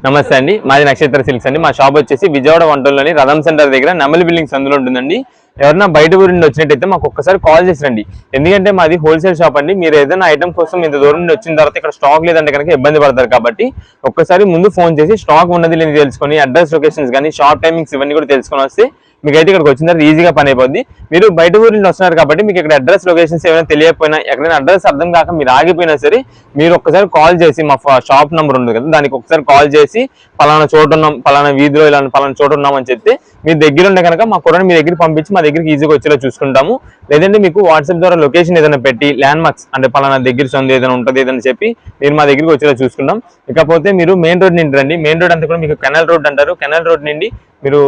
నమస్తే అండి, మాది నక్షత్ర సిల్క్స్ అండి. మా షాప్ వచ్చేసి విజయవాడ వంటల్లోని రథం సెంటర్ దగ్గర నెమలి బిల్డింగ్స్ అందులో ఉంటుందండి. ఎవరైనా బయట ఊరి నుండి వచ్చినట్టయితే మాకు ఒక్కసారి కాల్ చేసి రండి. ఎందుకంటే మాది హోల్సేల్ షాప్ అండి. మీరు ఏదైనా ఐటమ్ కోసం ఇంత దూరం నుండి వచ్చిన తర్వాత ఇక్కడ స్టాక్ లేదంటే కనుక ఇబ్బంది పడతారు. కాబట్టి ఒక్కసారి ముందు ఫోన్ చేసి స్టాక్ ఉన్నది లేని తెలుసుకొని అడ్రస్ లొకేషన్స్ కానీ షాప్ టైమింగ్స్ ఇవన్నీ కూడా తెలుసుకొని వస్తే మీకైతే ఇక్కడికి వచ్చిన తర్వాత ఈజీగా పని అయిపోద్ది. మీరు బయట ఊరి నుండి వస్తున్నారు కాబట్టి మీకు ఇక్కడ అడ్రస్ లొకేషన్స్ ఏమైనా తెలియకపోయినా, ఎక్కడైనా అడ్రస్ అర్థం కాక మీరు ఆగిపోయినా సరే మీరు ఒక్కసారి కాల్ చేసి మా షాప్ నెంబర్ ఉంది కదా దానికి ఒకసారి కాల్ చేసి పలానా చోటు ఉన్నాం, పలానా వీధిలో ఇలా పలానా చోటు ఉన్నాం అని చెప్తే మీ దగ్గర ఉండే కనుక మా కూడా మీ దగ్గరికి పంపించి మా దగ్గరికి ఈజీగా వచ్చేలా చూసుకుంటాము. లేదంటే మీకు వాట్సాప్ ద్వారా లొకేషన్ ఏదైనా పెట్టి ల్యాండ్ మార్క్స్ అంటే పలానా దగ్గర సందు ఏదైనా ఉంటుంది ఏదైనా చెప్పి మీరు మా దగ్గరికి వచ్చేలా చూసుకుంటాం. ఇకపోతే మీరు మెయిన్ రోడ్ నుండి రండి. మెయిన్ రోడ్ అంతా కూడా మీకు కెనాల్ రోడ్ అంటారు. కెనాల్ రోడ్ నుండి మీరు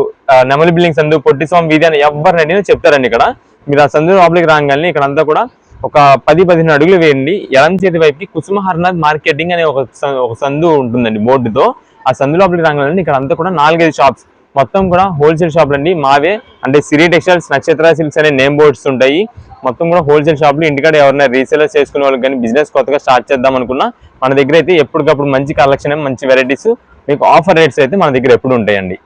నెమలి బిల్డింగ్స్ సందు, పొట్టి స్వామి వీధి అని ఎవరినండి చెప్తారండి. ఇక్కడ మీరు ఆ సందు లోపలికి రాగానే ఇక్కడ అంతా కూడా ఒక 10-15 అడుగులు వేయండి. ఎడం చేతి వైపుకి కుసుమహర్నాథ్ మార్కెటింగ్ అనే ఒక సందు ఉంటుందండి బోర్డుతో. ఆ సందు లోపలికి రాగానే ఇక్కడ అంతా కూడా 4-5 షాప్స్ మొత్తం కూడా హోల్సేల్ షాపులు అండి మావే. అంటే సిరి టెక్స్టైల్స్, నక్షత్ర సిల్క్స్ అనే నేమ్ బోర్డ్స్ ఉంటాయి. మొత్తం కూడా హోల్సేల్ షాపులు. ఇంటికాడ ఎవరైనా రీసేలర్స్ చేసుకునే వాళ్ళకి కానీ బిజినెస్ కొత్తగా స్టార్ట్ చేద్దాం అనుకున్నా మన దగ్గర అయితే ఎప్పటికప్పుడు మంచి కలెక్షన్, మంచి వెరైటీస్, మీకు ఆఫర్ రేట్స్ అయితే మన దగ్గర ఎప్పుడు ఉంటాయండి.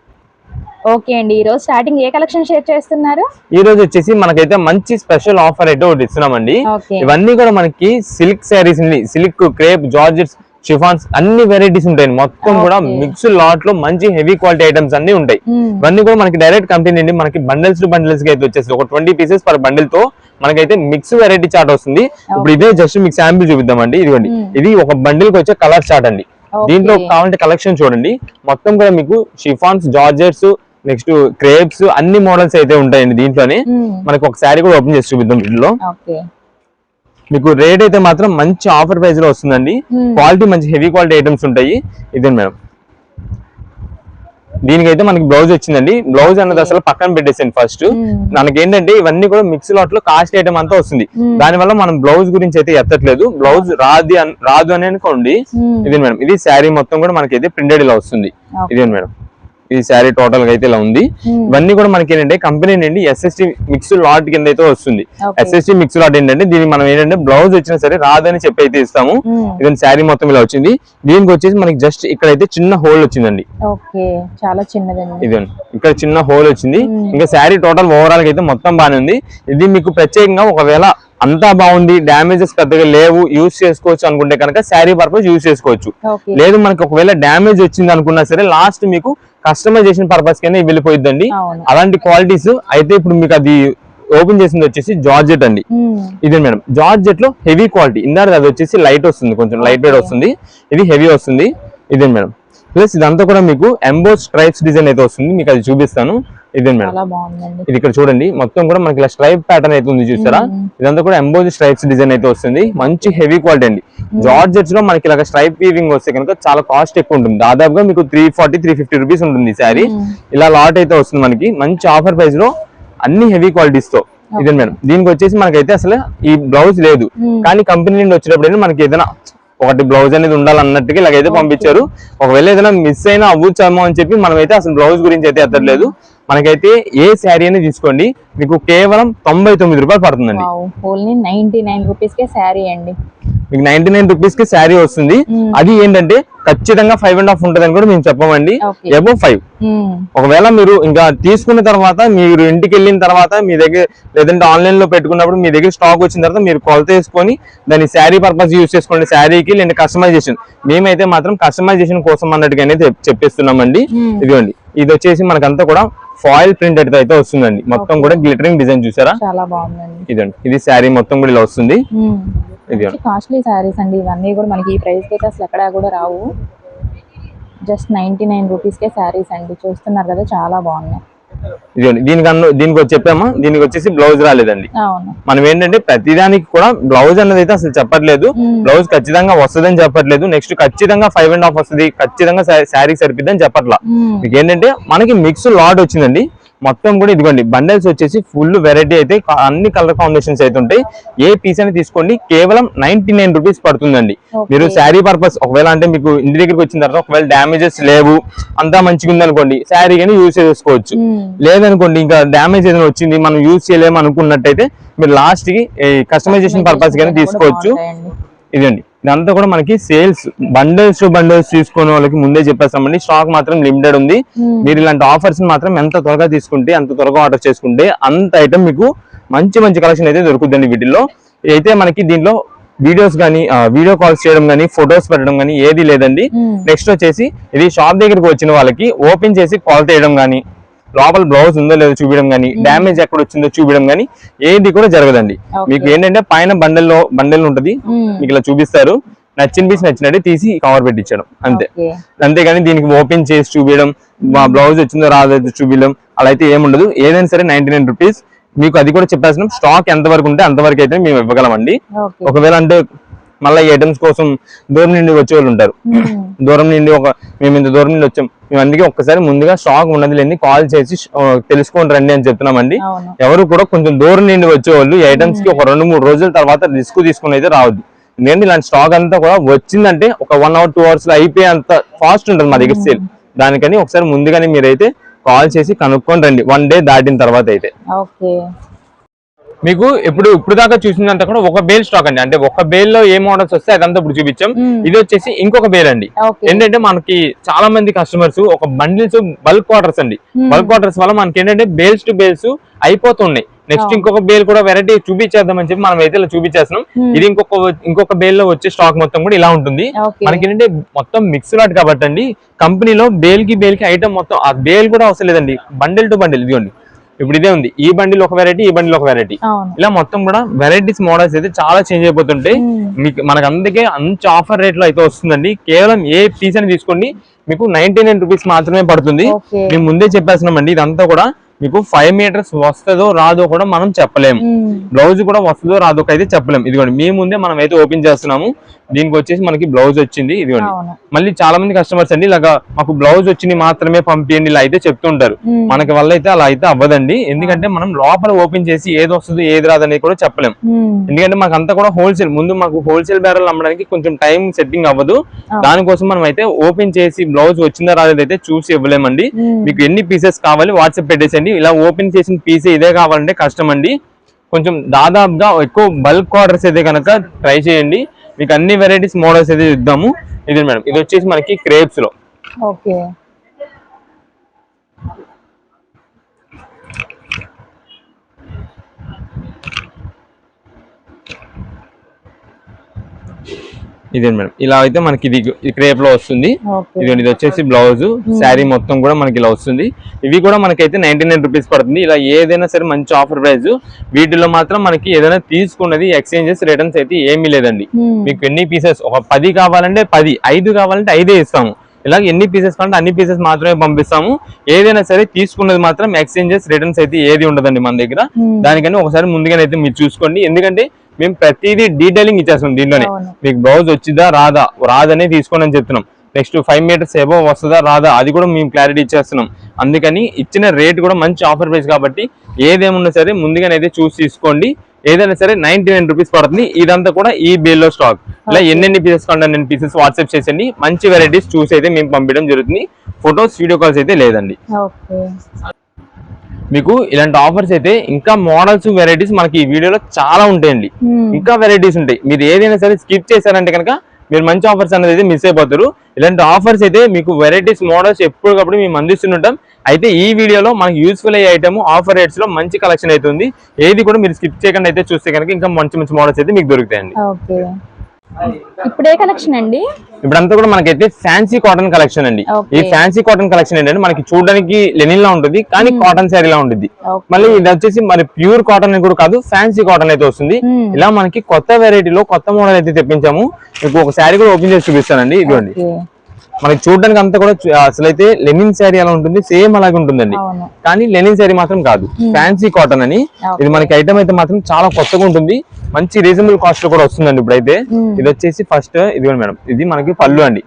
ఓకే అండి, ఈ రోజు స్టార్టింగ్ ఏ కలెక్షన్ షేర్ చేస్తున్నారు? ఈ రోజు వచ్చేసి మనకైతే మంచి స్పెషల్ ఆఫర్ అయితే ఒకటి ఇస్తున్నామండి. ఇవన్నీ కూడా మనకి silk saris, silk, crepe, georgettes, chiffons అన్ని వెరైటీస్ ఉంటాయి. మొత్తం కూడా మిక్స్ లాట్ లో మంచి హెవీ క్వాలిటీ ఐటమ్స్ అన్ని ఉంటాయి. ఇవన్నీ కూడా మనకి డైరెక్ట్ కంపెనీ నుండి మనకి బండిల్స్ టు బండిల్స్ కి అయితే వచ్చేసి ఒక 20 పీసెస్ పర్ బండిల్ తో మనకైతే మిక్స్ వెరైటీ చార్ట్ వస్తుంది. ఇప్పుడు ఇదే జస్ట్ మీకు శాంపిల్ చూపిద్దామండి. ఇదిగోండి, ఇది ఒక బండిల్ కి వచ్చే కలర్ చార్ట్ అండి. దీంట్లో కావాలంటే కలెక్షన్ చూడండి. మొత్తం కూడా మీకు షిఫాన్స్, జార్జెట్స్, నెక్స్ట్ క్రేప్స్ అన్ని మోడల్స్ అయితే ఉంటాయండి. దీంట్లోనే మనకి ఒక శారీ కూడా ఓపెన్ చేసి చూపిద్దాం. దీంట్లో మీకు రేట్ అయితే మాత్రం మంచి ఆఫర్ ప్రైస్ లో వస్తుందండి. క్వాలిటీ మంచి హెవీ క్వాలిటీ ఐటమ్స్ ఉంటాయి. ఇదే మేడం, దీనికైతే మనకి బ్లౌజ్ వచ్చిందండి. బ్లౌజ్ అన్నది అసలు పక్కన పెట్టేసాను ఫస్ట్. మనకి ఏంటంటే ఇవన్నీ కూడా మిక్స్ లాట్ లో కాస్ట్ ఐటమ్ అంతా వస్తుంది. దానివల్ల మనం బ్లౌజ్ గురించి అయితే ఎత్తట్లేదు. బ్లౌజ్ రాదు అని అనుకోండి. ఇదే మేడం, ఇది శారీ మొత్తం కూడా మనకైతే ప్రింటెడ్ ఇలా వస్తుంది. ఇదే మేడం, ఈ శారీ టోటల్ గా అయితే ఇలా ఉంది. ఇవన్నీ కూడా మనకి ఏంటంటే కంపెనీ నుండి SST మిక్స్ లాట్ కింద అయితే వస్తుంది. SST మిక్స్ లాట్ ఏంటంటే దీనికి మనం ఏంటంటే బ్లౌజ్ వచ్చినా సరే రాదని చెప్పి అయితే ఇస్తాము. ఇదని శారీ మొత్తం ఇలా వచ్చింది. దీనికి వచ్చేసి మనకి జస్ట్ ఇక్కడైతే చిన్న హోల్ వచ్చిందండి. చాలా చిన్నదండి. ఇదండి, ఇక్కడ చిన్న హోల్ వచ్చింది. ఇంకా శారీ టోటల్ ఓవరాల్ గా అయితే మొత్తం బాగానే ఉంది. ఇది మీకు ప్రత్యేకంగా ఒకవేళ అంతా బాగుంది, డ్యామేజెస్ పెద్దగా లేవు, యూజ్ చేసుకోవచ్చు అనుకుంటే కనుక శారీ పర్పస్ యూజ్ చేసుకోవచ్చు. లేదు మనకి ఒకవేళ డ్యామేజ్ వచ్చింది అనుకున్నా సరే లాస్ట్ మీకు కస్టమైజేషన్ పర్పస్ కైనా వెళ్ళిపోయిద్దండి. అలాంటి క్వాలిటీస్ అయితే ఇప్పుడు మీకు అది ఓపెన్ చేసింది వచ్చేసి జార్జెట్ అండి. ఇదే మేడం, జార్జెట్ లో హెవీ క్వాలిటీ. ఇందాక అది వచ్చేసి లైట్ వస్తుంది, కొంచెం లైట్ వెయిట్ వస్తుంది. ఇది హెవీ వస్తుంది. ఇదే మేడం, ప్లస్ ఇదంతా కూడా మీకు ఎంబోస్ స్ట్రైప్స్ డిజైన్ అయితే వస్తుంది. మీకు అది చూపిస్తాను. ఇదే మేడం, ఇది ఇక్కడ చూడండి మొత్తం కూడా మనకి ఇలా స్ట్రైప్ ప్యాటర్న్ అయితే ఉంది చూస్తారా. ఇదంతా కూడా ఎంబోస్ స్ట్రైప్స్ డిజైన్ అయితే వస్తుంది. మంచి హెవీ క్వాలిటీ అండి. జార్జెట్స్ లో మనకి ఇలా స్ట్రైప్ వీవింగ్ వస్తే కనుక చాలా కాస్ట్ ఎక్కువ ఉంటుంది. దాదాపుగా మీకు 340-350 రూపీస్ ఉంటుంది ఈ శారీ. ఇలా లాట్ అయితే వస్తుంది మనకి మంచి ఆఫర్ ప్రైస్ లో అన్ని హెవీ క్వాలిటీస్ తో. ఇదే మేడం, దీనికి వచ్చేసి మనకైతే అసలు ఈ బ్లౌజ్ లేదు. కానీ కంపెనీ నుండి వచ్చేటప్పుడు మనకి ఏదైనా ఒకటి బ్లౌజ్ అనేది ఉండాలన్నట్టుగా ఇలాగైతే పంపించారు. ఒకవేళ ఏదైనా మిస్ అయినా అవ్వచ్చామో అని చెప్పి మనమైతే అసలు బ్లౌజ్ గురించి అయితే ఎత్తట్లేదు. మనకైతే ఏ శారీ అనేది తీసుకోండి మీకు కేవలం 99 రూపాయలు పడుతుందండి. 99 రూపీస్ కే శారీ అండి. మీకు 99 రూపీస్ కి శారీ వస్తుంది. అది ఏంటంటే ఖచ్చితంగా 5.5 ఉంటదని కూడా మేము చెప్పమండి. అబౌవ్ 5. ఒకవేళ మీరు ఇంకా తీసుకున్న తర్వాత మీరు ఇంటికి వెళ్ళిన తర్వాత మీ దగ్గర లేదంటే ఆన్లైన్ లో పెట్టుకున్నప్పుడు మీ దగ్గర స్టాక్ వచ్చిన తర్వాత మీరు కొలత వేసుకొని దాన్ని శారీ పర్పస్ యూజ్ చేసుకోండి. శారీకి లేదా కస్టమైజేషన్. మేమైతే మాత్రం కస్టమైజేషన్ కోసం అన్నట్టుగానే చెప్పిస్తున్నామండి. ఇదిగోండి, ఇది వచ్చేసి మనకంతా కూడా ఫాయిల్ ప్రింట్ అయితే వస్తుందండి. మొత్తం కూడా గ్లిటరింగ్ డిజైన్ చూసారా, చాలా బాగుందండి. ఇదండి, ఇది శారీ మొత్తం కూడా ఇలా వస్తుంది. ఇది కాస్ట్లీ శారీస్ అండి. ఇవన్నీ కూడా మనకి ఈ ప్రైస్ కి అయితే అసలు ఎక్కడా కూడా రావు. జస్ట్ 99 రూపీస్ కే శారీస్ అండి. చూస్తున్నారు కదా, చాలా బాగున్నాయి. ఇదిగోండి, దీనికి చెప్పామా, దీనికి వచ్చేసి బ్లౌజ్ రాలేదండి. మనం ఏంటంటే ప్రతిదానికి కూడా బ్లౌజ్ అన్నది అయితే అసలు చెప్పట్లేదు. బ్లౌజ్ ఖచ్చితంగా వస్తుందని చెప్పట్లేదు. నెక్స్ట్ ఖచ్చితంగా 5.5 వస్తుంది, ఖచ్చితంగా శారీకి సరిపోద్దని చెప్పట్లా. మీకు ఏంటంటే మనకి మిక్స్ లాట్ వచ్చిందండి. మొత్తం కూడా ఇదిగోండి బండల్స్ వచ్చేసి ఫుల్ వెరైటీ అయితే అన్ని కలర్ కాంబినేషన్స్ అయితే ఉంటాయి. ఏ పీస్ అని తీసుకోండి కేవలం 99 రూపీస్ పడుతుందండి. మీరు శారీ పర్పస్ ఒకవేళ అంటే మీకు ఇంటి దగ్గరికి వచ్చిన తర్వాత ఒకవేళ డ్యామేజెస్ లేవు అంతా మంచిగా ఉంది అనుకోండి శారీ కానీ యూజ్ చేసుకోవచ్చు. లేదనుకోండి ఇంకా డ్యామేజ్ ఏదైనా వచ్చింది మనం యూజ్ చేయలేము అనుకున్నట్టయితే మీరు లాస్ట్ కి కస్టమైజేషన్ పర్పస్ కానీ తీసుకోవచ్చు. ఇదండి, ఇదంతా కూడా మనకి సేల్స్ బండిల్స్ టు బండిల్స్ తీసుకునే వాళ్ళకి ముందే చెప్పేస్తామండి, స్టాక్ మాత్రం లిమిటెడ్ ఉంది. మీరు ఇలాంటి ఆఫర్స్ మాత్రం ఎంత త్వరగా తీసుకుంటే, అంత త్వరగా ఆర్డర్ చేసుకుంటే అంత ఐటమ్ మీకు మంచి మంచి కలెక్షన్ అయితే దొరుకుతుందండి. వీటిల్లో అయితే మనకి దీంట్లో వీడియోస్ కానీ వీడియో కాల్స్ చేయడం కానీ ఫొటోస్ పెట్టడం కానీ ఏది లేదండి. నెక్స్ట్ వచ్చేసి ఇది షాప్ దగ్గరికి వచ్చిన వాళ్ళకి ఓపెన్ చేసి కాల్ చేయడం కానీ, లోపల బ్లౌజ్ ఉందో లేదో చూపించడం కానీ, డ్యామేజ్ ఎక్కడ వచ్చిందో చూపించడం కానీ ఏది కూడా జరగదండి. మీకు ఏంటంటే పైన బండల్ ఉంటది, మీకు ఇలా చూపిస్తారు, నచ్చిన పీస్ నచ్చినట్టు తీసి కవర్ పెట్టించడం అంతే. అంతేగాని దీనికి ఓపెన్ చేసి చూపించడం, మా బ్లౌజ్ వచ్చిందో రాదో చూపించడం అలా అయితే ఏముండదు. ఏదైనా సరే 99 రూపీస్. మీకు అది కూడా చెప్పేస్తున్నాం, స్టాక్ ఎంత వరకు ఉంటే అంతవరకు అయితే మేము ఇవ్వగలమండి. ఒకవేళ అంటే మళ్ళీ ఈ ఐటమ్స్ కోసం దూరం నుండి వచ్చే వాళ్ళు ఉంటారు, దూరం నుండి మేము ఇంత దూరం నుండి వచ్చాం, మేము అందుకే ఒక్కసారి ముందుగా స్టాక్ ఉన్నది లేని కాల్ చేసి తెలుసుకొని రండి అని చెప్తున్నామండి. ఎవరు కూడా కొంచెం దూరం నుండి వచ్చేవాళ్ళు ఈ ఐటమ్స్ కి ఒక 2-3 రోజుల తర్వాత రిస్క్ తీసుకుని అయితే రావద్దు. ఎందుకంటే ఇలాంటి స్టాక్ అంతా కూడా వచ్చిందంటే ఒక 1 hour 2 hours లో అయిపోయే అంత ఫాస్ట్ ఉంటుంది మా దగ్గర సేల్. దానికని ఒకసారి ముందుగానే మీరైతే కాల్ చేసి కనుక్కొని రండి 1 day దాటిన తర్వాత అయితే. మీకు ఇప్పుడు దాకా చూసిందంతా కూడా ఒక బేల్ స్టాక్ అండి. అంటే ఒక బేల్ లో ఏ మోడల్స్ వస్తే అదంతా ఇప్పుడు చూపించాం. ఇది వచ్చేసి ఇంకొక బేల్ అండి. ఏంటంటే మనకి చాలా మంది కస్టమర్స్ ఒక బండిల్స్ బల్క్ ఆర్డర్స్ అండి, బల్క్ ఆర్డర్స్ వల్ల మనకి ఏంటంటే బేల్స్ టు బేల్స్ అయిపోతున్నాయి. నెక్స్ట్ ఇంకొక బేల్ కూడా వెరైటీ చూపించేద్దామని చెప్పి మనం అయితే ఇలా చూపించేస్తున్నాం. ఇది ఇంకొక బేల్ లో వచ్చే స్టాక్ మొత్తం కూడా ఇలా ఉంటుంది. మనకి ఏంటంటే మొత్తం మిక్స్ లాట్ కాబట్టి అండి, కంపెనీలో బేల్ కి ఐటమ్ మొత్తం ఆ బేల్ కూడా అవసరం లేదండి, బండిల్ టు బండిల్. ఇదిగోండి ఇప్పుడు ఇదే ఉంది, ఈ బండిల్ ఒక వెరైటీ, ఈ బండిల్ ఒక వెరైటీ, ఇలా మొత్తం కూడా వెరైటీస్ మోడల్స్ అయితే చాలా చేంజ్ అయిపోతుంటాయి. మీకు మనకు అందుకే మంచి ఆఫర్ రేట్ లో అయితే వస్తుందండి. కేవలం ఏ పీస్ అని తీసుకోండి మీకు 99 రూపీస్ మాత్రమే పడుతుంది. మేము ముందే చెప్పేస్తున్నామండి, ఇదంతా కూడా మీకు 5 meters వస్తుందో రాదో కూడా మనం చెప్పలేము, బ్లౌజ్ కూడా వస్తుందో రాదో అయితే చెప్పలేము. ఇదిగోండి మీ ముందే మనం అయితే ఓపెన్ చేస్తున్నాము. దీనికి వచ్చేసి మనకి బ్లౌజ్ వచ్చింది. ఇదిగోండి మళ్ళీ చాలా మంది కస్టమర్స్ అండి ఇలాగా మాకు బ్లౌజ్ వచ్చింది మాత్రమే పంపియండి ఇలా అయితే చెప్తుంటారు. మనకి వల్ల అయితే అలా అయితే అవ్వదండి. ఎందుకంటే మనం లోపల ఓపెన్ చేసి ఏది వస్తుంది ఏది రాదనేది కూడా చెప్పలేము. ఎందుకంటే మాకు అంతా కూడా హోల్సేల్, ముందు మాకు హోల్సేల్ బేరాలు అమ్మడానికి కొంచెం టైం సెట్టింగ్ అవ్వదు. దానికోసం మనం అయితే ఓపెన్ చేసి బ్లౌజ్ వచ్చిందా రాలేదైతే చూసి ఇవ్వలేమండి. మీకు ఎన్ని పీసెస్ కావాలి వాట్సాప్ పెట్టేసండి. ఇలా ఓపెన్ చేసిన పీసే ఇదే కావాలంటే కష్టం అండి. కొంచెం దాదాపుగా ఎక్కువ బల్క్ ఆర్డర్స్ అయితే కనుక ట్రై చేయండి. మీకు అన్ని వెరైటీస్ మోడల్స్ అయితే ఇద్దాము. ఇది మేడం, ఇది వచ్చేసి మనకి క్రేప్స్ లో. ఇదే మేడం, ఇలా అయితే మనకి ఇది క్రేప్ లో వస్తుంది. ఇది వచ్చేసి బ్లౌజ్, శారీ మొత్తం కూడా మనకి ఇలా వస్తుంది. ఇవి కూడా మనకైతే 99 రూపీస్ పడుతుంది. ఇలా ఏదైనా సరే మంచి ఆఫర్ ప్రైస్. వీటిలో మాత్రం మనకి ఏదైనా తీసుకున్నది ఎక్స్చేంజెస్ రిటర్న్స్ అయితే ఏమీ లేదండి. మీకు ఎన్ని పీసెస్ ఒక 10 కావాలంటే 10, 5 కావాలంటే 5 ఇస్తాము. ఇలా ఎన్ని పీసెస్ కావాలంటే అన్ని పీసెస్ మాత్రమే పంపిస్తాము. ఏదైనా సరే తీసుకున్నది మాత్రం ఎక్స్చేంజెస్ రిటర్న్స్ అయితే ఏది ఉండదండి మన దగ్గర. దానికని ఒకసారి ముందుగానైతే మీరు చూసుకోండి. ఎందుకంటే మేము ప్రతిదీ డీటెయిలింగ్ ఇచ్చేస్తాం దీంట్లోనే. మీకు బ్లౌజ్ వచ్చిందా రాదనే తీసుకోండి అని చెప్తున్నాం. నెక్స్ట్ 5 meters ఏవో వస్తుందా రాదా అది కూడా మేము క్లారిటీ ఇచ్చేస్తున్నాం. అందుకని ఇచ్చిన రేట్ కూడా మంచి ఆఫర్ ప్రైస్ కాబట్టి ఏదేమున్నా సరే ముందుగానైతే చూసి తీసుకోండి. ఏదైనా సరే 99 రూపీస్ పడుతుంది. ఇదంతా కూడా ఈ బేల్లో స్టాక్. ఇలా ఎన్ని పీసెస్ కావాలి అన్ని పీసెస్ వాట్సాప్ చేసండి. మంచి వెరైటీస్ చూసి అయితే మేము పంపించడం జరుగుతుంది. ఫొటోస్ వీడియో కాల్స్ అయితే లేదండి. మీకు ఇలాంటి ఆఫర్స్ అయితే ఇంకా మోడల్స్ వెరైటీస్ మనకి ఈ వీడియోలో చాలా ఉంటాయండి. ఇంకా వెరైటీస్ ఉంటాయి. మీరు ఏదైనా సరే స్కిప్ చేశారంటే కనుక మీరు మంచి ఆఫర్స్ అనేది అయితే మిస్ అయిపోతారు. ఇలాంటి ఆఫర్స్ అయితే మీకు వెరైటీస్ మోడల్స్ ఎప్పటికప్పుడు మేము అందిస్తుంటాం. అయితే ఈ వీడియోలో మనకి యూస్ఫుల్ అయ్యే ఐటమ్ ఆఫర్ రేట్స్ లో మంచి కలెక్షన్ అయితే ఉంది. ఏది కూడా మీరు స్కిప్ చేయకుండా అయితే చూస్తే కనుక ఇంకా మంచి మంచి మోడల్స్ అయితే మీకు దొరుకుతాయండి. ఇప్పుడే కలెక్షన్ అండి, ఇప్పుడంతా కూడా మనకైతే ఫ్యాన్సీ కాటన్ కలెక్షన్ అండి. ఈ ఫ్యాన్సీ కాటన్ కలెక్షన్ ఏంటంటే మనకి చూడడానికి లెనిన్ లా ఉంటుంది కానీ కాటన్ శారీ లా ఉంటుంది. మళ్ళీ ఇది వచ్చేసి మరి ప్యూర్ కాటన్ అని కూడా కాదు, ఫ్యాన్సీ కాటన్ అయితే వస్తుంది. ఇలా మనకి కొత్త వెరైటీలో కొత్త మోడల్ అయితే తెప్పించాము. మీకు ఒక శారీ కూడా ఓపెన్ చేసి చూపిస్తానండి. ఇదిగోండి మనకి చూడడానికి అంతా కూడా అసలైతే లెనిన్ శారీ ఎలా ఉంటుంది సేమ్ అలాగే ఉంటుందండి. కానీ లెనిన్ శారీ మాత్రం కాదు, ఫ్యాన్సీ కాటన్ అని. ఇది మనకి ఐటమ్ అయితే మాత్రం చాలా కొత్తగా ఉంటుంది. మంచి రీజనబుల్ కాస్ట్ లో కూడా వస్తుందండి. ఇప్పుడైతే ఇది వచ్చేసి ఫస్ట్ ఇది మేడం, ఇది మనకి పళ్ళు అండి.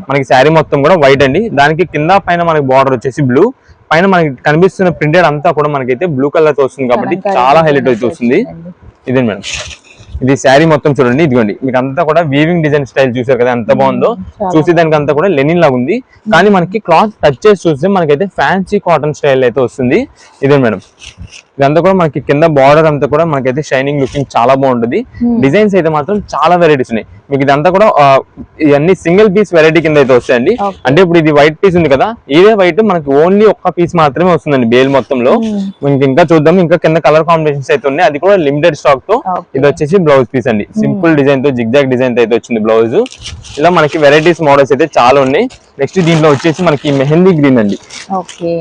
మనకి శారీ మొత్తం కూడా వైట్ అండి. దానికి కింద పైన మనకి బార్డర్ వచ్చేసి బ్లూ, పైన మనకి కనిపిస్తున్న ప్రింటెడ్ అంతా కూడా మనకైతే బ్లూ కలర్ తో వస్తుంది కాబట్టి చాలా హైలైట్ అయితే వస్తుంది. ఇదే మేడం, ఇది శారీ మొత్తం చూడండి. ఇదిగోండి మీకు అంతా కూడా వీవింగ్ డిజైన్ స్టైల్ చూసారు కదా ఎంత బాగుందో. చూసి దానికి అంతా కూడా లెనిన్ లాగా ఉంది. కానీ మనకి క్లాత్ టచ్ చేసి చూస్తే మనకైతే ఫ్యాన్సీ కాటన్ స్టైల్ అయితే వస్తుంది. ఇదే మేడం, ఇదంతా కూడా మనకి కింద బార్డర్ అంతా కూడా మనకైతే షైనింగ్ లుకింగ్ చాలా బాగుంటుంది. డిజైన్స్ అయితే మాత్రం చాలా వెరైటీస్ ఉన్నాయి. మీకు ఇదంతా కూడా ఇవన్నీ సింగిల్ పీస్ వెరైటీ కింద అయితే వస్తాయండి. అంటే ఇప్పుడు ఇది వైట్ పీస్ ఉంది కదా, ఇదే వైట్ మనకి ఓన్లీ ఒక్క పీస్ మాత్రమే వస్తుందండి బేల్ మొత్తంలో. ఇంకా చూద్దాం, ఇంకా కింద కలర్ కాంబినేషన్స్ అయితే ఉన్నాయి, అది కూడా లిమిటెడ్ స్టాక్ తో. ఇది వచ్చేసి బ్లౌజ్ పీస్ అండి, సింపుల్ డిజైన్ తో జిగ్జాగ్ డిజైన్ తో అయితే వచ్చింది బ్లౌజ్. ఇలా మనకి వెరైటీస్ మోడల్స్ అయితే చాలా ఉన్నాయి. నెక్స్ట్ దీంట్లో వచ్చేసి మనకి మెహందీ గ్రీన్ అండి. ఓకే,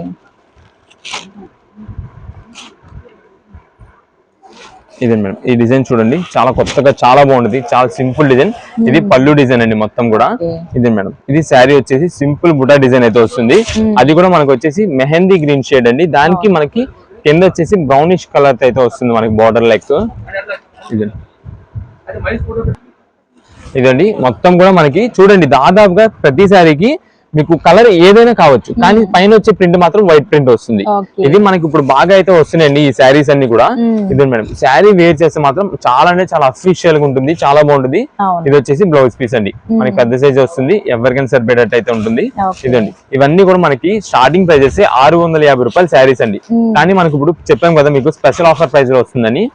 ఇదే మేడం, ఈ డిజైన్ చూడండి, చాలా కొత్తగా చాలా బాగుంటుంది, చాలా సింపుల్ డిజైన్. ఇది పళ్ళు డిజైన్ అండి మొత్తం కూడా. ఇదే మేడం, ఇది శారీ వచ్చేసి సింపుల్ బుటా డిజైన్ అయితే వస్తుంది. అది కూడా మనకు వచ్చేసి మెహందీ గ్రీన్ షేడ్ అండి. దానికి మనకి కింద వచ్చేసి బ్రౌనిష్ కలర్ అయితే వస్తుంది మనకి బార్డర్ లైక్. ఇదండి మొత్తం కూడా మనకి చూడండి, దాదాపుగా ప్రతి శారీకి మీకు కలర్ ఏదైనా కావచ్చు, కానీ పైన వచ్చే ప్రింట్ మాత్రం వైట్ ప్రింట్ వస్తుంది. ఇది మనకి ఇప్పుడు బాగా అయితే వస్తున్నాయండి ఈ శారీస్ అన్ని కూడా. ఇదే మేడం, శారీ వేర్ చేస్తే మాత్రం చాలా అంటే చాలా అఫీషియల్ గా ఉంటుంది, చాలా బాగుంటుంది. ఇది వచ్చేసి బ్లౌజ్ పీస్ అండి, మనకి పెద్ద సైజ్ వస్తుంది, ఎవరికైనా సరిపడేటట్టు అయితే ఉంటుంది. ఇదండి, ఇవన్నీ కూడా మనకి స్టార్టింగ్ ప్రైజెస్ 650 రూపాయలు శారీస్ అండి. కానీ మనకి ఇప్పుడు చెప్పాం కదా మీకు స్పెషల్ ఆఫర్ ప్రైస్ లో వస్తుందని,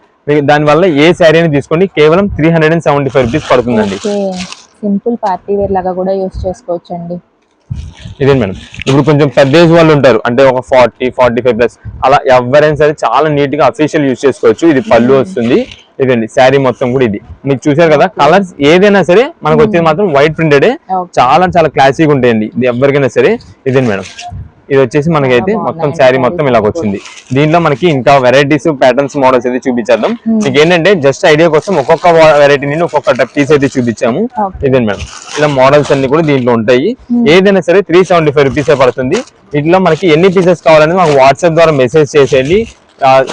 దాని వల్ల ఏ శారీ అని తీసుకోండి కేవలం 375 రూపీస్ పడుతుందండి. సింపుల్ పార్టీ వేర్ లాగా కూడా యూస్ చేసుకోవచ్చు అండి. ఇదే మేడం, ఇప్పుడు కొంచెం పెద్ద ఏజ్ వాళ్ళు ఉంటారు, అంటే ఒక 40-45 ప్లస్ అలా ఎవరైనా సరే చాలా నీట్ గా అఫీషియల్ యూజ్ చేసుకోవచ్చు. ఇది పళ్ళు వస్తుంది, ఇదండి శారీ మొత్తం కూడా. ఇది మీకు చూసారు కదా, కలర్స్ ఏదైనా సరే మనకు వచ్చేది మాత్రం వైట్ ప్రింటెడ్, చాలా చాలా క్లాసీగా ఉంటాయండి ఇది ఎవరికైనా సరే. ఇదే మేడం, ఇది వచ్చేసి మనకైతే మొత్తం శారీ మొత్తం ఇలాగ వచ్చింది. దీంట్లో మనకి ఇంకా వెరైటీస్ ప్యాటర్న్స్ మోడల్స్ అయితే చూపించేద్దాం. మీకు ఏంటంటే జస్ట్ ఐడియా కోసం ఒక్కొక్క వెరైటీ నుండి ఒక్కొక్క పీస్ అయితే చూపించాము. ఇదే మేడం, ఇలా మోడల్స్ అన్ని కూడా దీంట్లో ఉంటాయి. ఏదైనా సరే 375 రూపీసే పడుతుంది. వీటిలో మనకి ఎన్ని పీసెస్ కావాలని మాకు వాట్సాప్ ద్వారా మెసేజ్ చేసేయండి.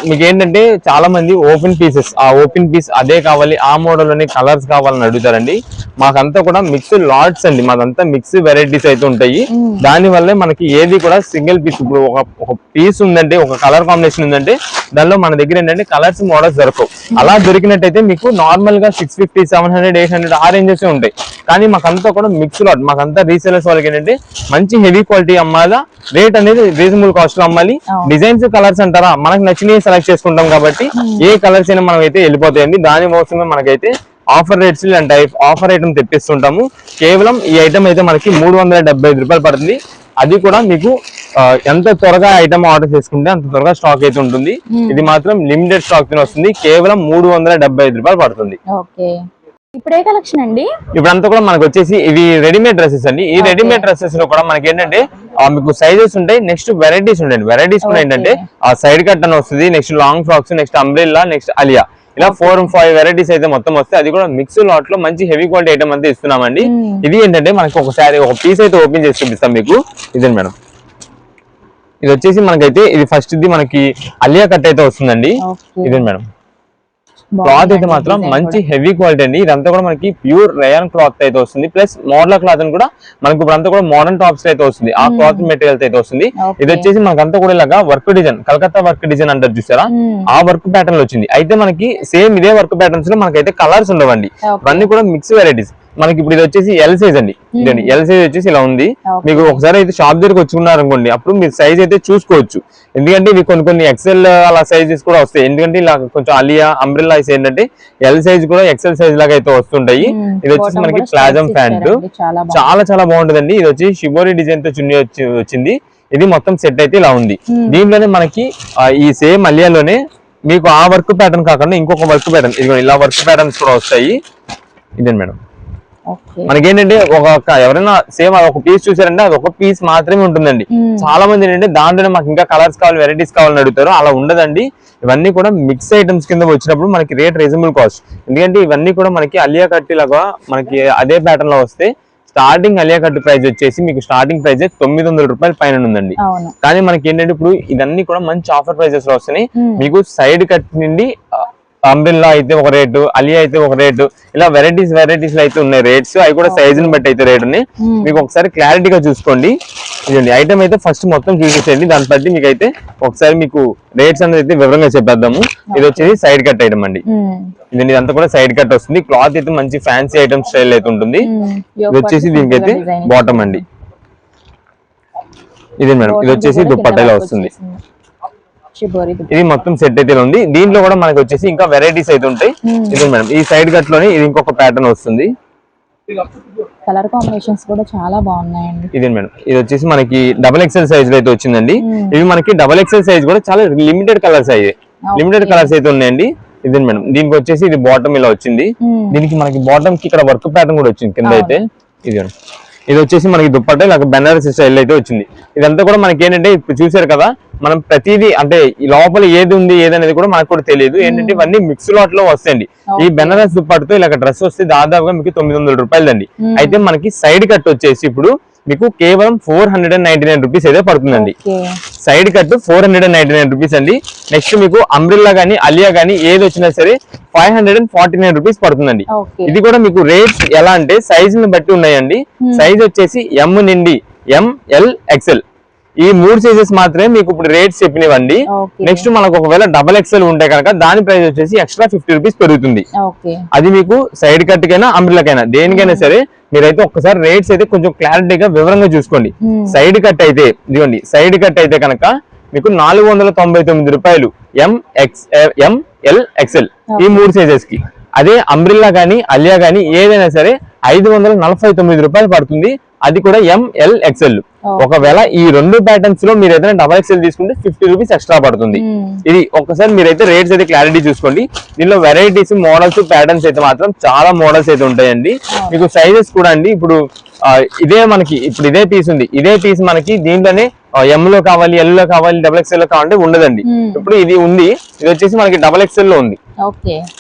మీకు ఏంటంటే చాలా మంది ఓపెన్ పీసెస్, ఆ ఓపెన్ పీస్ అదే కావాలి, ఆ మోడల్ లోనే కలర్స్ కావాలని అడుగుతారండి. మాకంతా కూడా మిక్స్ లాట్స్ అండి, మాకంతా మిక్స్ వెరైటీస్ అయితే ఉంటాయి. దాని వల్లే మనకి ఏది కూడా సింగిల్ పీస్, ఇప్పుడు ఒక పీస్ ఉందంటే, ఒక కలర్ కాంబినేషన్ ఉందంటే దానిలో మన దగ్గర ఏంటంటే కలర్స్ మోడల్స్ దొరకవు. అలా దొరికినట్టయితే మీకు నార్మల్ గా 650, 700, 800 ఆ రేంజెస్ ఉంటాయి. కానీ మాకంతా కూడా మిక్స్ లాట్, మాకంతా రీసేలర్స్ వాళ్ళకి ఏంటంటే మంచి హెవీ క్వాలిటీ అమ్మాలా, రేట్ అనేది రీజనబుల్ కాస్ట్ లో అమ్మాలి. డిజైన్స్ కలర్స్ అంటారా, మనకు నచ్చినవి సెలెక్ట్ చేసుకుంటాం కాబట్టి ఏ కలర్స్ అయినా మనకైతే వెళ్ళిపోతాయండి. దాని కోసమే మనకైతే ఆఫర్ రేట్స్ అంటే ఆఫర్ ఐటమ్ తెప్పిస్తుంటాము. కేవలం ఈ ఐటమ్ అయితే మనకి 375 రూపాయలు పడుతుంది. అది కూడా మీకు ఎంత త్వరగా ఐటమ్ ఆర్డర్ చేసుకుంటే అంత త్వరగా స్టాక్ అయితే ఉంటుంది. ఇది మాత్రం లిమిటెడ్ స్టాక్ తో వస్తుంది, కేవలం 375 రూపాయలు పడుతుంది. ఇప్పుడే కలెక్షన్ అండి, ఇప్పుడంతా కూడా మనకు వచ్చేసి ఇవి రెడీమేడ్ డ్రెస్సెస్ అండి. ఈ రెడీమేడ్ డ్రెస్సెస్ లో కూడా మనకి ఏంటంటే మీకు సైజెస్ ఉంటాయి, నెక్స్ట్ వెరైటీస్ ఉంటాయి. వెరైటీస్ కూడా ఏంటంటే ఆ సైడ్ కట్ అని వస్తుంది, next long frocks, next umbrella, next Alia, ఇలా 4-5 వెరైటీస్ అయితే మొత్తం వస్తాయి. అది కూడా మిక్స్ లాట్ లో మంచి హెవీ క్వాలిటీ ఐటమ్ అంతా ఇస్తున్నామండి. ఇది ఏంటంటే మనకి ఒకసారి ఒక పీస్ అయితే ఓపెన్ చేసి చూపిస్తాం మీకు. ఇదే మేడం, ఇది వచ్చేసి మనకైతే ఇది ఫస్ట్ ఇది మనకి అలియా కట్ అయితే వస్తుందండి. ఇదే మేడం, క్లాత్ అయితే మాత్రం మంచి హెవీ క్వాలిటీ అండి. ఇదంతా కూడా మనకి ప్యూర్ రయాన్ క్లాత్ అయితే వస్తుంది, ప్లస్ మోడల్ క్లాత్ అని కూడా మనకి ఇప్పుడు అంతా కూడా మోడర్న్ టాప్స్ అయితే వస్తుంది, ఆ క్లాత్ మెటీరియల్ అయితే వస్తుంది. ఇది వచ్చేసి మనకంతా కూడా ఇలాగా work design, Calcutta work design అంటారు చూసారా, ఆ వర్క్ ప్యాటర్న్ వచ్చింది. అయితే మనకి సేమ్ ఇదే వర్క్ ప్యాటర్న్స్ లో మనకైతే కలర్స్ ఉండవండి, ఇవన్నీ కూడా మిక్స్ వెరైటీస్. మనకి ఇప్పుడు ఇది వచ్చేసి ఎల్ సైజ్ అండి. ఇదండి ఎల్ సైజ్ వచ్చేసి ఇలా ఉంది. మీకు ఒకసారి అయితే షాప్ దగ్గరకు వచ్చుకున్నారు అనుకోండి, అప్పుడు మీరు సైజ్ అయితే చూసుకోవచ్చు. ఎందుకంటే ఇవి కొన్ని ఎక్సెల్ అలా సైజెస్ కూడా వస్తాయి. ఎందుకంటే ఇలా కొంచెం అలియా, అంబ్రెల్లా ఏంటంటే ఎల్ సైజ్ కూడా ఎక్సెల్ సైజ్ లాగా అయితే వస్తుంటాయి. ఇది వచ్చేసి మనకి ప్లాజం ప్యాంట్, చాలా చాలా బాగుంటుందండి. ఇది వచ్చి షిబోరి డిజైన్ తో చున్నీ వచ్చింది. ఇది మొత్తం సెట్ అయితే ఇలా ఉంది. దీంట్లోనే మనకి ఈ సేమ్ అలియాలోనే మీకు ఆ వర్క్ ప్యాటర్న్ కాకుండా ఇంకొక వర్క్ ప్యాటర్న్, ఇది ఇలా వర్క్ ప్యాటర్న్స్ కూడా వస్తాయి. ఇదే మేడం, మనకేంటంటే ఎవరైనా సేమ్ ఒక పీస్ చూసారంటే అది ఒక పీస్ మాత్రమే ఉంటుందండి. చాలా మంది ఏంటంటే దాంట్లోనే మాకు ఇంకా కలర్స్ కావాలి, వెరైటీస్ కావాలని అడుగుతారు. అలా ఉండదండి. ఇవన్నీ కూడా మిక్స్ ఐటమ్స్ కింద వచ్చినప్పుడు మనకి రేట్ రీజనబుల్ కాస్ట్. ఎందుకంటే ఇవన్నీ కూడా మనకి అలియా కట్ లాగా మనకి అదే ప్యాటర్న్ లో వస్తే స్టార్టింగ్ అలియా కట్ ప్రైస్ వచ్చేసి మీకు స్టార్టింగ్ ప్రైస్ 900 రూపాయల పైన ఉందండి. కానీ మనకి ఏంటంటే ఇప్పుడు ఇవన్నీ కూడా మంచి ఆఫర్ ప్రైజెస్ లో వస్తున్నాయి. మీకు సైడ్ కట్ నుండి అంబ్రెల్లా అయితే ఒక రేటు, అలియా అయితే ఒక రేటు, ఇలా వెరైటీస్ లో అయితే ఉన్నాయి రేట్స్. అవి కూడా సైజ్ ని బట్టి అయితే రేట్ ఉన్నాయి. మీకు ఒకసారి క్లారిటీగా చూసుకోండి. ఇదండి ఐటమ్ అయితే ఫస్ట్ మొత్తం చూసేసేయండి, దాన్ని బట్టి మీకు అయితే ఒకసారి మీకు రేట్స్ అనేది అయితే వివరంగా చెప్పేద్దాము. ఇది వచ్చేసి సైడ్ కట్ ఐటమ్ అండి. ఇదండి ఇదంతా కూడా సైడ్ కట్ వస్తుంది. క్లాత్ అయితే మంచి ఫ్యాన్సీ ఐటమ్ స్టైల్ అయితే ఉంటుంది. ఇది వచ్చేసి దీనికైతే బాటమ్ అండి. ఇదే మేడం, ఇది వచ్చేసి దుప్పట్టలో వస్తుంది. ఇది మొత్తం సెట్ అయితే ఉంది. దీంట్లో కూడా మనకి వచ్చేసి ఇంకా వెరైటీస్ అయితే ఉంటాయి. ఇది మేడం, ఈ సైడ్ కట్ లోనే ఇది ఇంకొక ప్యాటర్న్ వస్తుంది. కలర్ కాంబినేషన్స్ కూడా చాలా బాగున్నాయండి. ఇదే మేడం, ఇది వచ్చేసి మనకి డబల్ ఎక్సెల్ సైజ్ లో అయితే వచ్చిందండి. ఇవి మనకి డబల్ ఎక్సెల్ సైజ్ కూడా చాలా లిమిటెడ్ కలర్స్ అయ్యాయి, లిమిటెడ్ కలర్స్ అయితే ఉన్నాయండి. ఇదే మేడం, దీనికి వచ్చేసి ఇది బాటమ్ ఇలా వచ్చింది. దీనికి మనకి బాటమ్ కి ఇక్కడ వర్క్ ప్యాటర్న్ కూడా వచ్చింది కింద అయితే. ఇది ఇది వచ్చేసి మనకి దుప్పట్ట ఇలా బెనారస్ స్టైల్ అయితే వచ్చింది. ఇదంతా కూడా మనకి ఏంటంటే ఇప్పుడు చూసారు కదా, మనం ప్రతిదీ అంటే ఈ లోపల ఏది ఉంది ఏదనేది కూడా మనకు కూడా తెలియదు. ఏంటంటే ఇవన్నీ మిక్స్ లాట్ లో వస్తాయండి. ఈ బెనారస్ దుప్పట్టతో ఇలా డ్రెస్ వస్తే దాదాపుగా మీకు 900 రూపాయలు అండి. అయితే మనకి సైడ్ కట్ వచ్చేసి ఇప్పుడు మీకు కేవలం 499 రూపీస్ అయితే పడుతుందండి. సైడ్ కట్ 499 రూపీస్ అండి. నెక్స్ట్ మీకు అంబ్రిల్లా గానీ అలియా గానీ ఏది వచ్చినా సరే 549 రూపీస్ పడుతుందండి. ఇది కూడా మీకు రేట్స్ ఎలా అంటే సైజ్ ని బట్టి ఉన్నాయండి. సైజ్ వచ్చేసి ఎం నుండి ఎంఎల్ ఎక్స్ఎల్ ఈ 3 సైజెస్ మాత్రమే మీకు ఇప్పుడు రేట్స్ చెప్పినవండి. నెక్స్ట్ మనకు ఒకవేళ డబల్ ఎక్స్ఎల్ ఉంటే కనుక దాని ప్రైస్ వచ్చేసి ఎక్స్ట్రా 50 రూపీస్ పెరుగుతుంది. అది మీకు సైడ్ కట్ కైనా అంబ్రిల్లాకైనా దేనికైనా సరే మీరైతే ఒక్కసారి రేట్స్ అయితే కొంచెం క్లారిటీగా వివరంగా చూసుకోండి. సైడ్ కట్ అయితే ఇదిగోండి, సైడ్ కట్ అయితే కనుక మీకు 499 రూపాయలు ఎంఎల్ ఎక్స్ఎల్ ఈ 3 సైజెస్ కి. అదే అంబ్రిల్లా గానీ అలియా గానీ ఏదైనా సరే 549 రూపాయలు పడుతుంది. అది కూడా ఎంఎల్ ఎక్స్ఎల్. ఒకవేళ ఈ 2 ప్యాటర్న్స్ లో మీరు ఏదైనా డబల్ ఎక్స్ఎల్ తీసుకుంటే 50 రూపీస్ ఎక్స్ట్రా పడుతుంది. ఇది ఒక్కసారి మీరైతే రేట్స్ అయితే క్లారిటీ చూసుకోండి. దీనిలో వెరైటీస్ మోడల్స్ ప్యాటర్న్స్ అయితే మాత్రం చాలా మోడల్స్ అయితే ఉంటాయండి. మీకు సైజెస్ కూడా అండి ఇప్పుడు ఇదే మనకి ఇప్పుడు ఇదే పీస్ ఉంది, ఇదే పీస్ మనకి దీంట్లోనే ఎం లో కావాలి, ఎల్ లో కావాలి, డబల్ ఎక్స్ఎల్ లో కావాలంటే ఉండదండి. ఇప్పుడు ఇది ఉంది, ఇది వచ్చేసి మనకి డబల్ ఎక్స్ఎల్ లో ఉంది,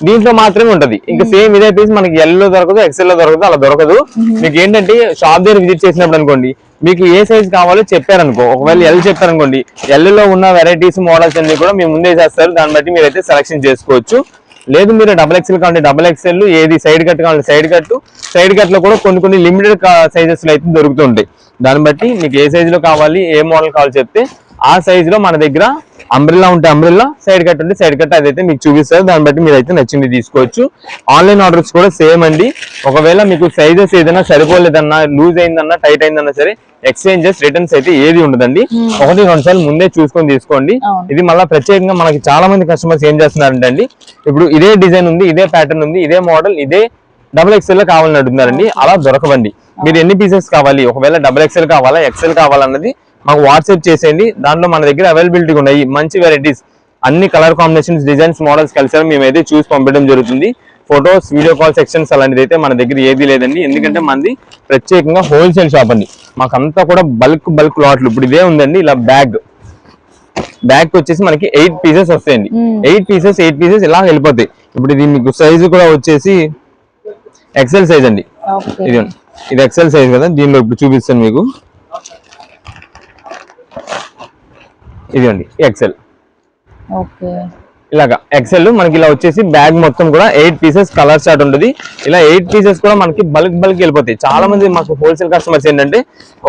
దీంట్లో మాత్రమే ఉంటది. ఇంకా సేమ్ ఇదే పీస్ మనకి ఎల్ లో దొరకదు, ఎక్స్ఎల్ లో దొరకదు, అలా దొరకదు. మీకు ఏంటంటే షాప్ దగ్గర విజిట్ చేసినప్పుడు అనుకోండి, మీకు ఏ సైజ్ కావాలో చెప్పారనుకో, ఒకవేళ ఎల్ చెప్పారనుకోండి, ఎల్ లో ఉన్న వెరైటీస్ మోడల్స్ అన్ని కూడా మేము ముందే చేస్తారు. దాన్ని బట్టి మీరైతే సెలెక్షన్ చేసుకోవచ్చు. లేదు మీరు డబల్ ఎక్స్ఎల్ కావాలంటే డబల్ ఎక్స్ఎల్, ఏది సైడ్ కట్ కావాలంటే సైడ్ కట్. సైడ్ కట్ లో కూడా కొన్ని లిమిటెడ్ సైజెస్ లో అయితే దొరుకుతుంటాయి. దాన్ని బట్టి మీకు ఏ సైజ్ లో కావాలి, ఏ మోడల్ కావాలి చెప్తే ఆ సైజ్ లో మన దగ్గర అంబ్రిల్లా ఉంటే అంబ్రిల్లా, సైడ్ కట్ ఉంటే సైడ్ కట్ అదైతే మీకు చూపిస్తారు. దాన్ని బట్టి మీరు అయితే నచ్చింది తీసుకోవచ్చు. ఆన్లైన్ ఆర్డర్స్ కూడా సేమ్ అండి. ఒకవేళ మీకు సైజెస్ ఏదైనా సరిపోలేదన్నా, లూజ్ అయిందన్నా, టైట్ అయిందన్నా సరే ఎక్స్చేంజెస్ రిటర్న్స్ అయితే ఏది ఉండదండి. 1-2 సార్లు ముందే చూసుకొని తీసుకోండి. ఇది మళ్ళీ ప్రత్యేకంగా మనకి చాలా మంది కస్టమర్స్ ఏం చేస్తున్నారంటే అండి, ఇప్పుడు ఇదే డిజైన్ ఉంది, ఇదే ప్యాటర్న్ ఉంది, ఇదే మోడల్, ఇదే డబుల్ ఎక్స్ఎల్ లో కావాలని అడుగుతున్నారండి. అలా దొరకవండి. మీరు ఎన్ని పీసెస్ కావాలి, ఒకవేళ డబుల్ ఎక్స్ఎల్ కావాలా, ఎక్స్ఎల్ కావాలన్నది మాకు వాట్సాప్ చేసేయండి. దాంట్లో మన దగ్గర అవైలబిలిటీ ఉన్నాయి. మంచి వెరైటీస్, అన్ని కలర్ కాంబినేషన్స్, డిజైన్స్, మోడల్స్ కలిసి మేమైతే చూసి పంపించడం జరుగుతుంది. ఫొటోస్, వీడియో కాల్ సెక్షన్స్ అలాంటిది అయితే మన దగ్గర ఏది లేదండి. ఎందుకంటే మనది ప్రత్యేకంగా హోల్సేల్ షాప్ అండి. మాకంతా కూడా బల్క్ లాట్లు. ఇప్పుడు ఇదే ఉందండి, ఇలా బ్యాగ్ వచ్చేసి మనకి 8 పీసెస్ వస్తాయండి. 8 పీసెస్ ఇలా వెళ్ళిపోతాయి. ఇప్పుడు ఇది మీకు సైజు కూడా వచ్చేసి ఎక్సెల్ సైజ్ అండి. ఇది ఎక్సెల్ సైజ్ కదా, దీనిలో ఇప్పుడు చూపిస్తాను మీకు. ఇది అండి ఎక్సెల్. ఇలాగా ఎక్సెల్ మనకి ఇలా వచ్చేసి బ్యాగ్ మొత్తం కూడా 8 పీసెస్ కలర్ చార్ట్ ఉంటుంది. ఇలా 8 పీసెస్ కూడా మనకి బల్క్ వెళ్ళిపోతాయి. చాలా మంది మాకు హోల్సేల్ కస్టమర్స్ ఏంటంటే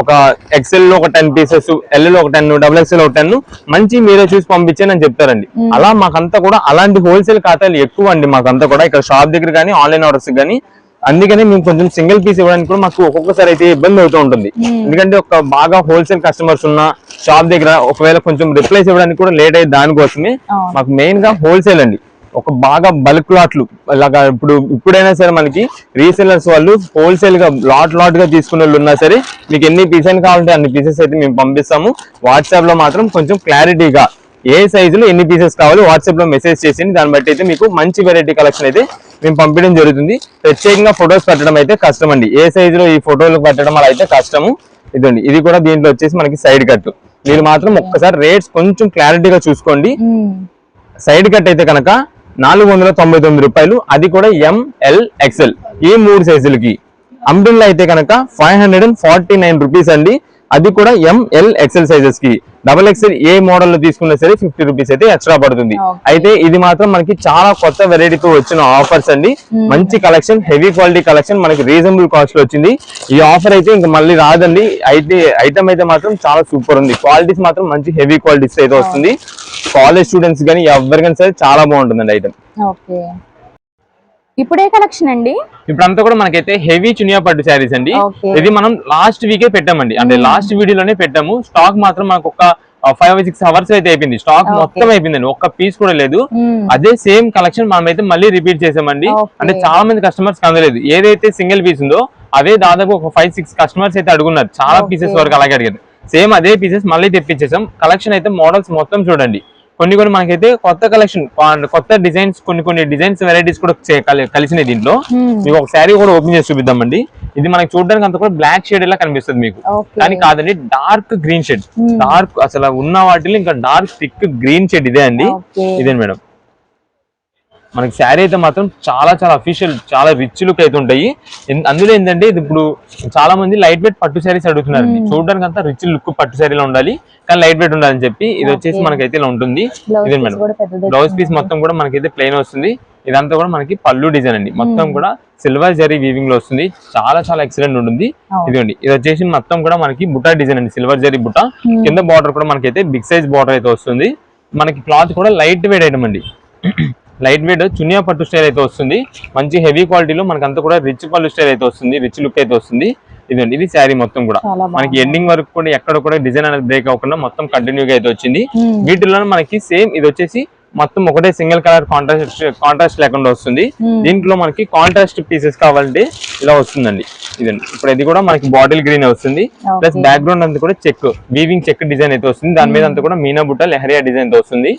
ఒక ఎక్సెల్ లో ఒక 10 పీసెస్, ఎల్ లో ఒక 10, డబుల్ ఎక్సెల్ ఒక 10 మంచి మీరే చూసి పంపించని అని చెప్తారండి. అలా మాకంతా కూడా అలాంటి హోల్సేల్ ఖాతాలు ఎక్కువ అండి. మాకంతా కూడా ఇక్కడ షాప్ దగ్గర కానీ ఆన్లైన్ ఆర్డర్స్ కానీ. అందుకని మేము కొంచెం సింగిల్ పీస్ ఇవ్వడానికి కూడా మాకు ఒక్కొక్కసారి అయితే ఇబ్బంది అవుతూ ఉంటుంది. ఎందుకంటే ఒక బాగా హోల్సేల్ కస్టమర్స్ ఉన్న షాప్ దగ్గర ఒకవేళ కొంచెం రిప్లైస్ ఇవ్వడానికి కూడా లేట్ అయ్యే దానికోసమే మాకు మెయిన్ గా హోల్సేల్ అండి. ఒక బాగా బల్క్ లాట్లు ఇలాగా ఇప్పుడైనా సరే మనకి రీసెల్లర్స్ వాళ్ళు హోల్సేల్ గా లాట్ గా తీసుకునే వాళ్ళు ఉన్నా సరే మీకు ఎన్ని పీసెస్ కావాలంటే అన్ని పీసెస్ అయితే మేము పంపిస్తాము. వాట్సాప్ లో మాత్రం కొంచెం క్లారిటీగా ఏ సైజులో ఎన్ని పీసెస్ కావాలి వాట్సాప్ లో మెసేజ్ చేసింది. దాన్ని బట్టి అయితే మీకు మంచి వెరైటీ కలెక్షన్ అయితే మేము పంపించడం జరుగుతుంది. ప్రత్యేకంగా ఫొటోస్ పెట్టడం అయితే కష్టం అండి. ఏ సైజులో ఈ ఫోటోలు పెట్టడం అలా అయితే కష్టము. ఇదండి, ఇది కూడా దీంట్లో వచ్చేసి మనకి సైడ్ కట్. మీరు మాత్రం ఒక్కసారి రేట్స్ కొంచెం క్లారిటీగా చూసుకోండి. సైడ్ కట్ అయితే కనుక 499 రూపాయలు, అది కూడా ఎంఎల్ ఎక్స్ఎల్ ఈ 3 సైజులకి. అంబ్రిల్లా అయితే కనుక 549 రూపీస్ అండి, అది కూడా ఎంఎల్ ఎక్స్ఎల్ సైజెస్ కి. డబల్ ఎక్స్ఎల్ ఏ మోడల్ లో తీసుకున్నా సరే 50 రూపీస్ అయితే ఎక్స్ట్రా పడుతుంది. అయితే ఇది మాత్రం మనకి చాలా కొత్త వెరైటీతో వచ్చిన ఆఫర్స్ అండి. మంచి కలెక్షన్, హెవీ క్వాలిటీ కలెక్షన్ మనకి రీజనబుల్ కాస్ట్ లో వచ్చింది. ఈ ఆఫర్ అయితే ఇంకా మళ్ళీ రాదండి. అయితే ఐటమ్ అయితే మాత్రం చాలా సూపర్ ఉంది. క్వాలిటీస్ మాత్రం మంచి హెవీ క్వాలిటీస్ అయితే వస్తుంది. కాలేజ్ స్టూడెంట్స్ కానీ ఎవరికైనా సరే చాలా బాగుంటుందండి ఐటమ్. ఇప్పుడే కలెక్షన్ అండి. ఇప్పుడంతా కూడా మనకైతే హెవీ చునియా పట్టు శారీస్ అండి. ఇది మనం లాస్ట్ వీకే పెట్టామండి, అంటే లాస్ట్ వీడియోలోనే పెట్టాము. స్టాక్ మాత్రం మనకు ఒక 5-6 అవర్స్ అయితే అయిపోయింది. స్టాక్ మొత్తం అయిపోయిందండి, ఒక్క పీస్ కూడా లేదు. అదే సేమ్ కలెక్షన్ మనం అయితే మళ్ళీ రిపీట్ చేసామండి. అంటే చాలా మంది కస్టమర్స్ అందలేదు. ఏదైతే సింగిల్ పీస్ ఉందో అవే దాదాపు ఒక 5-6 కస్టమర్స్ అయితే అడుగున్నారు, చాలా పీసెస్ వరకు అలాగే అడిగారు. సేమ్ అదే పీసెస్ మళ్ళీ తెప్పించేసాం. కలెక్షన్ అయితే మోడల్స్ మొత్తం చూడండి, కొన్ని మనకైతే కొత్త కలెక్షన్, కొత్త డిజైన్స్, కొన్ని డిజైన్స్ వెరైటీస్ కూడా కలిసినాయి దీంట్లో. మీకు ఒక శారీ కూడా ఓపెన్ చేసి చూపిద్దామండి. ఇది మనకి చూడడానికి అంత కూడా బ్లాక్ షేడ్ లా కనిపిస్తుంది మీకు, కానీ కాదండి, డార్క్ గ్రీన్ షేడ్. డార్క్ అసలు ఉన్న వాటిలో ఇంకా డార్క్ థిక్ గ్రీన్ షేడ్ ఇదే అండి. ఇదే మేడం మనకి శారీ అయితే మాత్రం చాలా అఫీషియల్, చాలా రిచ్ లుక్ అయితే ఉంటాయి. అందులో ఏంటంటే ఇది ఇప్పుడు చాలా మంది లైట్ వెయిట్ పట్టు శారీస్ అడుగుతున్నారండి. చూడడానికి అంతా రిచ్ లుక్ పట్టు శారీలో ఉండాలి, కానీ లైట్ వెయిట్ ఉండాలని చెప్పి ఇది వచ్చేసి మనకైతే ఇలా ఉంటుంది. ఇదే మేడం బ్లౌజ్ పీస్ మొత్తం కూడా మనకైతే ప్లెయిన్ వస్తుంది. ఇదంతా కూడా మనకి పళ్ళు డిజైన్ అండి, మొత్తం కూడా సిల్వర్ జరీ వీవింగ్ లో వస్తుంది. చాలా ఎక్సలెంట్ ఉంటుంది. ఇదిగోండి, ఇది వచ్చేసి మొత్తం కూడా మనకి బుటా డిజైన్ అండి, సిల్వర్ జరీ బుటా. కింద బార్డర్ కూడా మనకైతే బిగ్ సైజ్ బార్డర్ అయితే వస్తుంది. మనకి క్లాత్ కూడా లైట్ వెయిట్ ఐటమ్ అండి, లైట్ వెయిట్ చునియా పట్టు స్టైల్ అయితే వస్తుంది. మంచి హెవీ క్వాలిటీలో మనకంతా కూడా రిచ్ పళ్ళు స్టైల్ అయితే వస్తుంది, రిచ్ లుక్ అయితే వస్తుంది. ఇదండి, ఇది శారీ మొత్తం కూడా మనకి ఎండింగ్ వరకు కూడా ఎక్కడ కూడా డిజైన్ అనేది బ్రేక్ అవ్వకుండా మొత్తం కంటిన్యూగా అయితే వచ్చింది. వీటిలో మనకి సేమ్ ఇది వచ్చేసి మొత్తం ఒకటే సింగిల్ కలర్ కాంట్రాస్ట్ లేకుండా వస్తుంది. దీంట్లో మనకి కాంట్రాస్ట్ పీసెస్ కావాలంటే ఇలా వస్తుందండి. ఇదండి, ఇప్పుడు ఇది కూడా మనకి బాటిల్ గ్రీన్ వస్తుంది. ప్లస్ బ్యాక్గ్రౌండ్ అంతా కూడా చెక్ వీవింగ్ చెక్ డిజైన్ అయితే వస్తుంది. దాని మీద అంతా కూడా మీనా బుట్ట లెహరియా డిజైన్ తో వస్తుంది.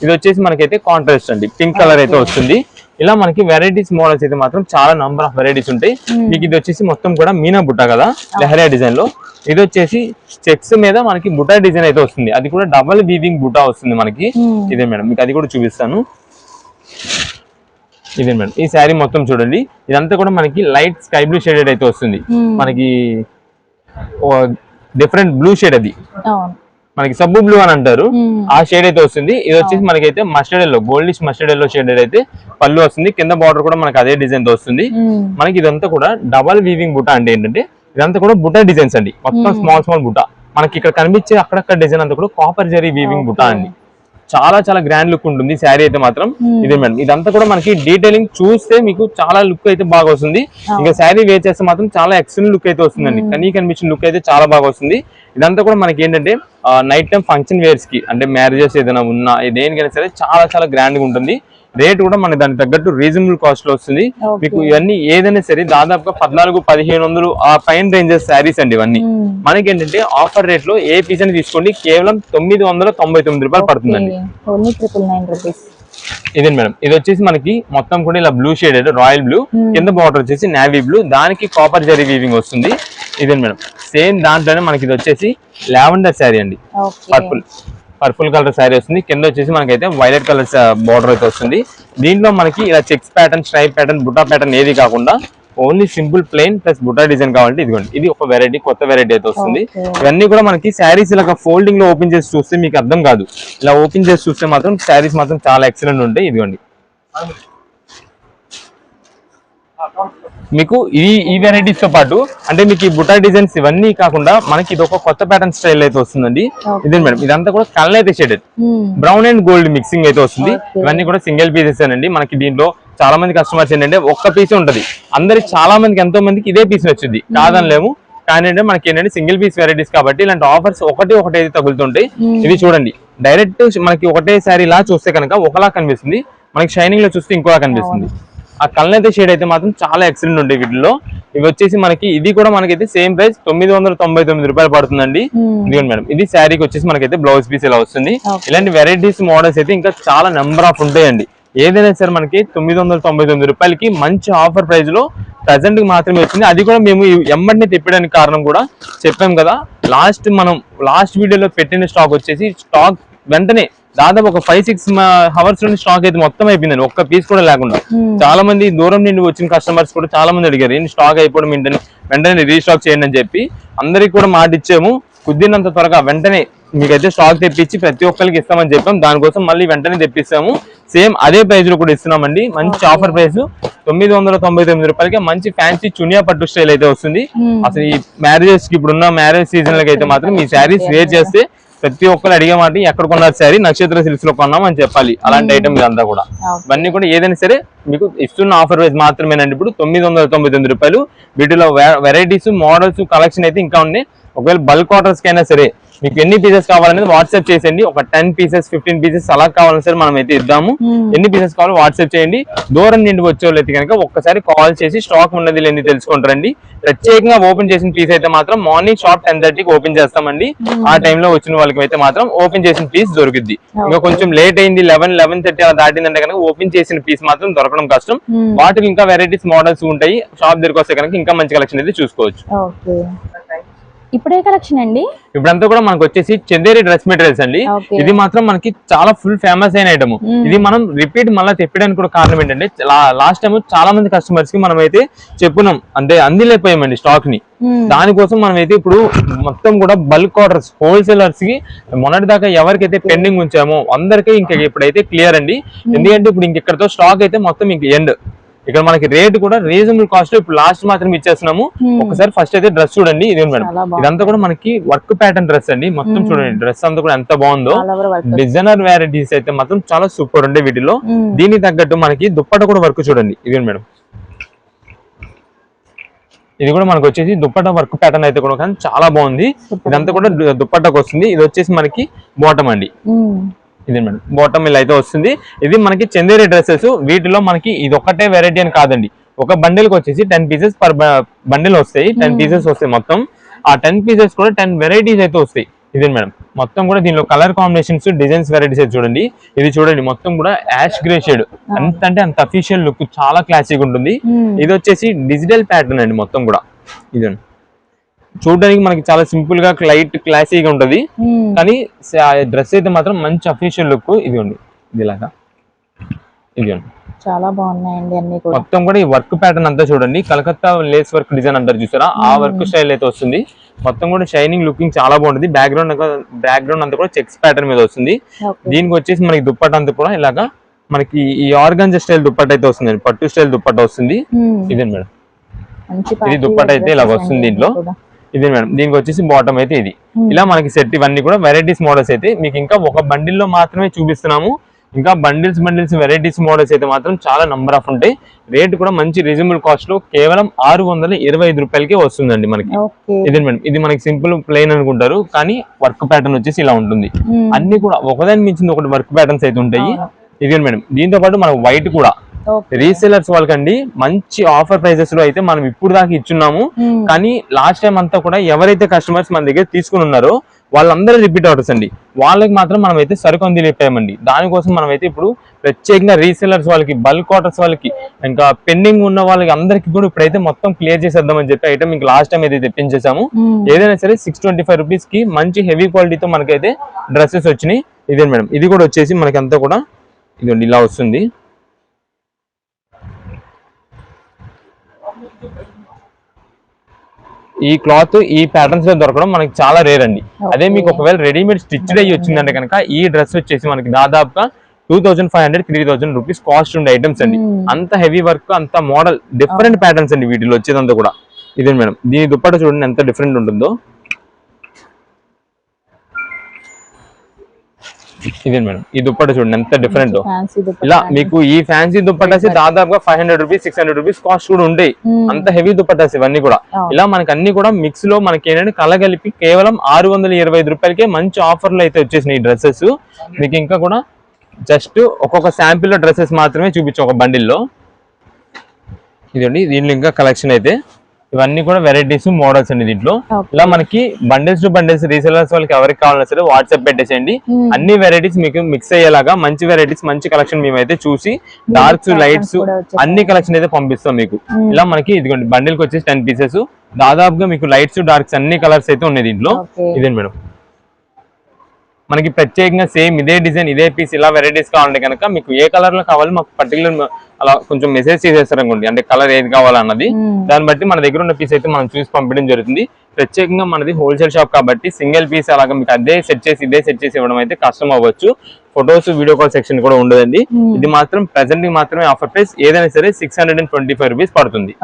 ఇది వచ్చేసి మనకైతే కాంట్రాస్ట్ అండి, పింక్ కలర్ అయితే వస్తుంది. ఇలా మనకి వెరైటీస్ మోడల్స్ అయితే మాత్రం చాలా నంబర్ ఆఫ్ వెరైటీస్ ఉంటాయి. మీకు ఇది వచ్చేసి మొత్తం కూడా మీనా బుట్ట కదా లెహరియా డిజైన్ లో. ఇది వచ్చేసి చెక్స్ మీద మనకి బుటా డిజైన్ అయితే వస్తుంది, అది కూడా డబల్ వీవింగ్ బుటా వస్తుంది మనకి. ఇదే మేడం, మీకు అది కూడా చూపిస్తాను. ఇదే మేడం, ఈ శారీ మొత్తం చూడండి, ఇదంతా కూడా మనకి లైట్ స్కై బ్లూ షేడెడ్ అయితే వస్తుంది. మనకి డిఫరెంట్ బ్లూ షేడ్, అది మనకి సబ్బు బ్లూ అని అంటారు, ఆ షేడ్ అయితే వస్తుంది. ఇది వచ్చేసి మనకైతే mustard yellow, goldish mustard yellow shade అయితే పళ్ళు వస్తుంది. కింద బార్డర్ కూడా మనకి అదే డిజైన్ తో వస్తుంది. మనకి ఇదంతా కూడా డబల్ వీవింగ్ బుటా అంటే ఏంటంటే ఇదంతా కూడా బుటా డిజైన్స్ అండి, మొత్తం స్మాల్ బుటా. మనకి ఇక్కడ కనిపించే అక్కడక్కడ డిజైన్ అంతా కూడా కాపర్ జరీ వీవింగ్ బుటా అండి. చాలా గ్రాండ్ లుక్ ఉంటుంది శారీ అయితే మాత్రం. ఇదే మేడం, ఇదంతా కూడా మనకి డీటెయిలింగ్ చూస్తే మీకు చాలా లుక్ అయితే బాగా వస్తుంది. ఇంకా శారీ వేర్ చేస్తే మాత్రం చాలా ఎక్సలెంట్ లుక్ అయితే వస్తుందండి, కనిపించిన లుక్ అయితే చాలా బాగా వస్తుంది. ఇదంతా కూడా మనకి ఏంటంటే నైట్ టైం ఫంక్షన్ వేర్స్ కి, అంటే మ్యారేజెస్ ఏదైనా ఉన్నా దేనికైనా సరే చాలా గ్రాండ్ గా ఉంటుంది. రేట్ కూడా మనకి దానికి తగ్గట్టు రీజనబుల్ కాస్ట్ లో వస్తుంది. మీకు ఇవన్నీ ఏదైనా సరే దాదాపుగా 1400-1500 ఆ పైన రేంజెస్ శారీస్ అండి ఇవన్నీ. మనకి ఏంటంటే ఆఫర్ రేట్ లో ఏ పీస్ అని తీసుకోండి కేవలం 999 రూపాయలు పడుతుందండి. ఇదే మేడం, ఇది వచ్చేసి మనకి మొత్తం కూడా ఇలా బ్లూ షేడ్ రాయల్ బ్లూ, కింద బార్డర్ వచ్చేసి నేవీ బ్లూ, దానికి కాపర్ జరీ వీవింగ్ వస్తుంది. ఇదే మేడం, సేమ్ దాంట్లోనే మనకి ఇది వచ్చేసి లావెండర్ శారీ అండి, పర్పుల్ కలర్ శారీ వస్తుంది. కింద వచ్చేసి మనకైతే వైలెట్ కలర్ బార్డర్ అయితే వస్తుంది. దీంట్లో మనకి ఇలా చెక్స్ ప్యాటర్న్, స్ట్రైప్ ప్యాటర్న్, బుటా ప్యాటర్న్ ఏది కాకుండా ఓన్లీ సింపుల్ ప్లెయిన్ ప్లస్ బుటా డిజైన్ కావాలంటే ఇదిగోండి, ఇది ఒక వెరైటీ, కొత్త వెరైటీ అయితే వస్తుంది. ఇవన్నీ కూడా మనకి శారీస్ ఇలా ఫోల్డింగ్ లో ఓపెన్ చేసి చూస్తే మీకు అర్థం కాదు, ఇలా ఓపెన్ చేసి చూస్తే మాత్రం శారీస్ మాత్రం చాలా ఎక్సలెంట్ ఉంటాయి. ఇదిగోండి, మీకు ఈ వెరైటీస్ తో పాటు అంటే మీకు ఈ బుటా డిజైన్స్ ఇవన్నీ కాకుండా మనకి ఇది ఒక కొత్త ప్యాటర్న్ స్టైల్ అయితే వస్తుందండి. ఇదే మేడం, ఇదంతా కూడా కలర్ అయితే shaded brown and gold mixing అయితే వస్తుంది. ఇవన్నీ కూడా సింగిల్ పీసెస్ అండి. మనకి దీంట్లో చాలా మంది కస్టమర్స్ ఏంటంటే ఒక్క పీస్ ఉంటది, అందరికి చాలా మందికి ఎంతో మందికి ఇదే పీస్ వచ్చింది కాదనిలేము. కానీ అంటే మనకి ఏంటంటే సింగిల్ పీస్ వెరైటీస్ కాబట్టి ఇలాంటి ఆఫర్స్ ఒకటి అయితే తగులుతుంటాయి. ఇది చూడండి, డైరెక్ట్ మనకి ఒకటే శారీ లా చూస్తే కనుక ఒకలా కనిపిస్తుంది, మనకి షైనింగ్ లో చూస్తే ఇంకోలా కనిపిస్తుంది. ఆ కల్నైతే షేడ్ అయితే మాత్రం చాలా ఎక్సలెంట్ ఉంటాయి వీటిలో. ఇవి వచ్చేసి మనకి ఇది కూడా మనకైతే సేమ్ ప్రైస్ 999 రూపాయలు పడుతుందండి. ఇదిగోండి మేడం, ఇది శారీకి వచ్చేసి మనకైతే బ్లౌజ్ పీస్ ఇలా వస్తుంది. ఇలాంటి వెరైటీస్ మోడల్స్ అయితే ఇంకా చాలా నెంబర్ ఆఫ్ ఉంటాయండి. ఏదైనా సరే మనకి 999 రూపాయలకి మంచి ఆఫర్ ప్రైస్ లో ప్రెసెంట్ మాత్రమే వచ్చింది. అది కూడా మేము ఎమ్మటిని తెప్పడానికి కారణం కూడా చెప్పాం కదా, లాస్ట్ వీడియోలో పెట్టిన స్టాక్ వచ్చేసి స్టాక్ వెంటనే దాదాపు ఒక 5-6 అవర్స్ నుండి స్టాక్ అయితే మొత్తం అయిపోయిందండి, ఒక్క పీస్ కూడా లేకుండా. చాలా మంది దూరం నుండి వచ్చిన కస్టమర్స్ కూడా చాలా మంది అడిగారు ఏంటి స్టాక్ అయిపోవడం ఏంటని, వెంటనే రీస్టాక్ చేయండి అని చెప్పి అందరికి కూడా మాట ఇచ్చాము. కుదిరినంత త్వరగా వెంటనే మీకైతే స్టాక్ తెప్పించి ప్రతి ఒక్కరికి ఇస్తామని చెప్పాం. దానికోసం మళ్ళీ వెంటనే తెప్పిస్తాము. సేమ్ అదే ప్రైస్ లో కూడా ఇస్తున్నామండి. మంచి ఆఫర్ ప్రైస్ 999 రూపాయలకి మంచి ఫ్యాన్సీ చునియా పట్టు స్టైల్ అయితే వస్తుంది. అసలు ఈ మ్యారేజెస్ కి ఇప్పుడున్న మ్యారేజ్ సీజన్ లకి అయితే మాత్రం ఈ శారీస్ వేర్ చేస్తే ప్రతి ఒక్కరు అడిగే మాట ఎక్కడ కొన్నారు శారీ, నక్షత్ర సిల్క్స్ లో కొన్నాం అని చెప్పాలి. అలాంటి ఐటమ్ ఇదంతా కూడా ఇవన్నీ కూడా ఏదైనా సరే మీకు ఇస్తున్న ఆఫర్ ప్రైస్ మాత్రమేనండి. ఇప్పుడు 999 రూపాయలు. వీటిలో వెరైటీస్, మోడల్స్, కలెక్షన్ అయితే ఇంకా ఉన్నాయి. ఒకవేళ బల్క్ ఆర్డర్స్ కైనా సరే మీకు ఎన్ని పీసెస్ కావాలనేది వాట్సాప్ చేసేయండి. ఒక 10 pieces 15 pieces అలా కావాలని సరే మనం అయితే ఇద్దాము. ఎన్ని పీసెస్ కావాలో వాట్సాప్ చేయండి. దూరం నుండి వచ్చే వాళ్ళు అయితే కనుక ఒక్కసారి కాల్ చేసి స్టాక్ ఉన్నది లేని తెలుసుకుంటారండి. ప్రత్యేకంగా ఓపెన్ చేసిన పీస్ అయితే మాత్రం మార్నింగ్ షాప్ 10:30కి ఓపెన్ చేస్తామండి. ఆ టైంలో వచ్చిన వాళ్ళకి అయితే మాత్రం ఓపెన్ చేసిన పీస్ దొరుకుద్ది. ఇంకా కొంచెం లేట్ అయింది 11:30 అలా దాటిందంటే కనుక ఓపెన్ చేసిన పీస్ మాత్రం దొరకడం కష్టం. వాటికి ఇంకా వెరైటీస్ మోడల్స్ ఉంటాయి. షాప్ దగ్గరికి వస్తే కనుక ఇంకా మంచి కలెక్షన్ అయితే చూసుకోవచ్చు. ఇప్పుడే కలెక్షన్ అండి. ఇప్పుడంతా కూడా మనకు వచ్చేసి చందేరి డ్రెస్ మెటీరియల్స్ అండి. ఇది మాత్రం మనకి చాలా ఫుల్ ఫేమస్ అయిన ఐటమ్. ఇది మనం రిపీట్ మళ్ళీ తెప్పడానికి కూడా కారణం ఏంటంటే లాస్ట్ టైం చాలా మంది కస్టమర్స్ కి మనం అయితే చెప్పున్నాం, అంటే అందిలేకపోయామండి స్టాక్ ని. దానికోసం మనం అయితే ఇప్పుడు మొత్తం కూడా బల్క్ ఆర్డర్స్ హోల్సేలర్స్ కి మొన్నటి దాకా ఎవరికైతే పెండింగ్ ఉంచామో అందరికీ ఇంకా ఇప్పుడైతే క్లియర్ అండి. ఎందుకంటే ఇప్పుడు ఇంకెక్కడతో స్టాక్ అయితే మొత్తం ఇంక ఎండ్. ఇక్కడ మనకి రేట్ కూడా రీజనబుల్ కాస్ట్ ఇప్పుడు లాస్ట్ మాత్రం ఇచ్చేస్తున్నాము. ఒకసారి ఫస్ట్ అయితే డ్రెస్ చూడండి. ఇది మేడం, ఇదంతా కూడా మనకి వర్క్ ప్యాటర్న్ డ్రెస్ అండి. మొత్తం చూడండి డ్రెస్ అంతా కూడా ఎంత బాగుందో. డిజైనర్ వెరైటీస్ అయితే మాత్రం చాలా సూపర్ ఉండే వీటిలో. దీనికి తగ్గట్టు మనకి దుప్పట కూడా వర్క్ చూడండి. ఇది మేడం, ఇది కూడా మనకు వచ్చేసి దుప్పట వర్క్ ప్యాటర్న్ అయితే కూడా చాలా బాగుంది. ఇదంతా కూడా దుప్పటకు వస్తుంది. ఇది వచ్చేసి మనకి బాటమ్ అండి. ఇది మేడం బాటమ్ ఇలా అయితే వస్తుంది. ఇది మనకి చందేరి డ్రెస్సెస్. వీటిలో మనకి ఇది ఒక్కటే వెరైటీ అని కాదండి. ఒక బండిల్ కి వచ్చేసి 10 pieces పర్ బండిల్ వస్తాయి. 10 pieces వస్తాయి మొత్తం. ఆ 10 pieces కూడా 10 varieties అయితే వస్తాయి. ఇది మేడం మొత్తం కూడా దీనిలో కలర్ కాంబినేషన్స్ డిజైన్స్ వెరైటీస్ అయితే చూడండి. ఇది చూడండి మొత్తం కూడా యాష్ గ్రే షేడ్. అంత అంటే అంత అఫీషియల్ లుక్, చాలా క్లాసిక్ ఉంటుంది. ఇది వచ్చేసి డిజిటల్ ప్యాటర్న్ అండి మొత్తం కూడా. ఇదండి చూడడానికి మనకి చాలా సింపుల్ గా లైట్ క్లాసీగా ఉంటది, కానీ డ్రెస్ అయితే మాత్రం మంచి అఫీషియల్ లుక్. ఇదిగోండి ఇది ఇలాగా. ఇదిగోండి చాలా బాగున్నాయండి అన్ని కూడా. మొత్తం కూడా ఈ వర్క్ ప్యాటర్న్ అంతా చూడండి. కలకత్తా లేస్ వర్క్ డిజైన్ అంటారు చూసారా, ఆ వర్క్ స్టైల్ అయితే వస్తుంది. మొత్తం కూడా షైనింగ్ లుకింగ్ చాలా బాగుంటుంది. బ్యాక్గ్రౌండ్ అంతా కూడా చెక్స్ ప్యాటర్న్ మీద వస్తుంది. దీనికి వచ్చేసి మనకి దుప్పట్ట అంతా కూడా ఇలాగా మనకి ఈ ఆర్గాంజా స్టైల్ దుప్పట్ట అయితే వస్తుంది. పట్టు స్టైల్ దుప్పట్ట వస్తుంది. ఇదే మేడం, ఇది దుప్పట్ట అయితే ఇలాగ వస్తుంది దీంట్లో. ఇది మేడం, దీనికి వచ్చేసి బాటమ్ అయితే ఇది. ఇలా మనకి సెట్ ఇవన్నీ కూడా వెరైటీస్ మోడల్స్ అయితే మీకు ఇంకా ఒక బండిల్లో మాత్రమే చూపిస్తున్నాము. ఇంకా బండిల్స్ వెరైటీస్ మోడల్స్ అయితే మాత్రం చాలా నంబర్ ఆఫ్ ఉంటాయి. రేట్ కూడా మంచి రీజనబుల్ కాస్ట్ లో కేవలం 625 రూపాయలకే వస్తుందండి మనకి. ఇది మేడం, ఇది మనకి సింపుల్ ప్లెయిన్ అనుకుంటారు, కానీ వర్క్ ప్యాటర్న్ వచ్చేసి ఇలా ఉంటుంది. అన్ని కూడా ఒకదాని మించింది ఒకటి వర్క్ ప్యాటర్న్స్ అయితే ఉంటాయి. ఇది మేడం, దీంతో పాటు మనకు వైట్ కూడా రీసేలర్స్ వాళ్ళకండి మంచి ఆఫర్ ప్రైజెస్ లో అయితే మనం ఇప్పుడు దాకా ఇచ్చున్నాము. కానీ లాస్ట్ టైం అంతా కూడా ఎవరైతే కస్టమర్స్ మన దగ్గర తీసుకుని ఉన్నారో వాళ్ళందరూ రిపీట్ ఆర్డర్స్ అండి. వాళ్ళకి మాత్రం మనం అయితే సరుకు అందిలేపామండి. దానికోసం మనం అయితే ఇప్పుడు ప్రత్యేకంగా రీసేలర్స్ వాళ్ళకి, బల్క్ ఆర్డర్స్ వాళ్ళకి, ఇంకా పెండింగ్ ఉన్న వాళ్ళకి అందరికి కూడా ఇప్పుడైతే మొత్తం క్లియర్ చేసేద్దామని చెప్పి ఐటమ్ ఇంకా లాస్ట్ టైం అయితే తెప్పించేసాము. ఏదైనా సరే 625 రూపీస్ కి మంచి హెవీ క్వాలిటీతో మనకైతే డ్రెస్సెస్ వచ్చినాయి. ఇదే మేడం, ఇది కూడా వచ్చేసి మనకి అంతా కూడా ఇదండి ఇలా వస్తుంది. ఈ క్లాత్ ఈ ప్యాటర్న్స్ లో దొరకడం మనకి చాలా రేర్ అండి. అదే మీకు ఒకవేళ రెడీమేడ్ స్టిచ్డ్ అయ్యి వచ్చిందంటే కనుక ఈ డ్రెస్ వచ్చేసి మనకి దాదాపుగా 2500-3000 రూపీస్ కాస్ట్ ఉండే ఐటమ్స్ అండి. అంత హెవీ వర్క్, అంత మోడల్ డిఫరెంట్ ప్యాటర్న్స్ అండి వీటిలో వచ్చేదంతా కూడా. ఇదే మేడం, దీని దుప్పట చూడండి ఎంత డిఫరెంట్ ఉంటుందో. ఇదే మేడం, ఈ దుప్పట చూడండి ఎంత డిఫరెంట్. ఇలా మీకు ఈ ఫ్యాన్సీ దుప్పటాసి దాదాపుగా 500 రూపీస్ 600 రూపీస్ కాస్ట్ కూడా ఉంటాయి. అంత హెవీ దుప్పటాసి ఇవన్నీ కూడా. ఇలా మనకి అన్ని కూడా మిక్స్ లో మనకి ఏంటంటే కలగలిపి కేవలం 625 రూపాయలకే మంచి ఆఫర్లు అయితే వచ్చేసినాయి ఈ డ్రెస్సెస్. మీకు ఇంకా కూడా జస్ట్ ఒక్కొక్క శాంపిల్ లో డ్రెస్సెస్ మాత్రమే చూపించాం ఒక బండిల్లో. ఇదండి, దీనిలో ఇంకా కలెక్షన్ అయితే ఇవన్నీ కూడా వెరైటీస్ మోడల్స్ అండి. దీంట్లో ఇలా మనకి బండిల్స్ టు బండిల్స్ రీసెలర్స్ వాళ్ళకి ఎవరికి కావాలన్నా సరే వాట్సాప్ పెట్టేసేయండి. అన్ని వెరైటీస్ మీకు మిక్స్ అయ్యేలాగా మంచి వెరైటీస్, మంచి కలెక్షన్ మేమైతే చూసి డార్క్స్ లైట్స్ అన్ని కలెక్షన్ అయితే పంపిస్తాం మీకు. ఇలా మనకి ఇదిగోండి బండిల్కి వచ్చేసి 10 pieces దాదాపుగా మీకు లైట్స్ డార్క్స్ అన్ని కలర్స్ అయితే ఉన్నాయి దీంట్లో. ఇదే మేడం, మనకి ప్రత్యేకంగా సేమ్ ఇదే డిజైన్ ఇదే పీస్ ఇలా వెరైటీస్ కావాలంటే కనుక మీకు ఏ కలర్ లో కావాలి మాకు పర్టికులర్ అలా కొంచెం మెసేజ్ చేసేస్తారు అనుకోండి, అంటే కలర్ ఏది కావాలన్నది. దాన్ని బట్టి మన దగ్గర ఉన్న పీస్ అయితే మనం చూసి పంపించడం జరుగుతుంది. ప్రత్యేకంగా మనది హోల్సేల్ షాప్ కాబట్టి సింగిల్ పీస్ అలాగా మీకు అదే సెట్ చేసి ఇదే సెట్ చేసి ఇవ్వడం అయితే కష్టం అవ్వచ్చు. ఫొటోస్ వీడియో కాల్ సెక్షన్ కూడా ఉండదండి. ఇది మాత్రం ప్రెసెంట్ మాత్రమే ఆఫర్ ప్రైస్. ఏదైనా సరే 625 రూపీస్ పడుతుంది.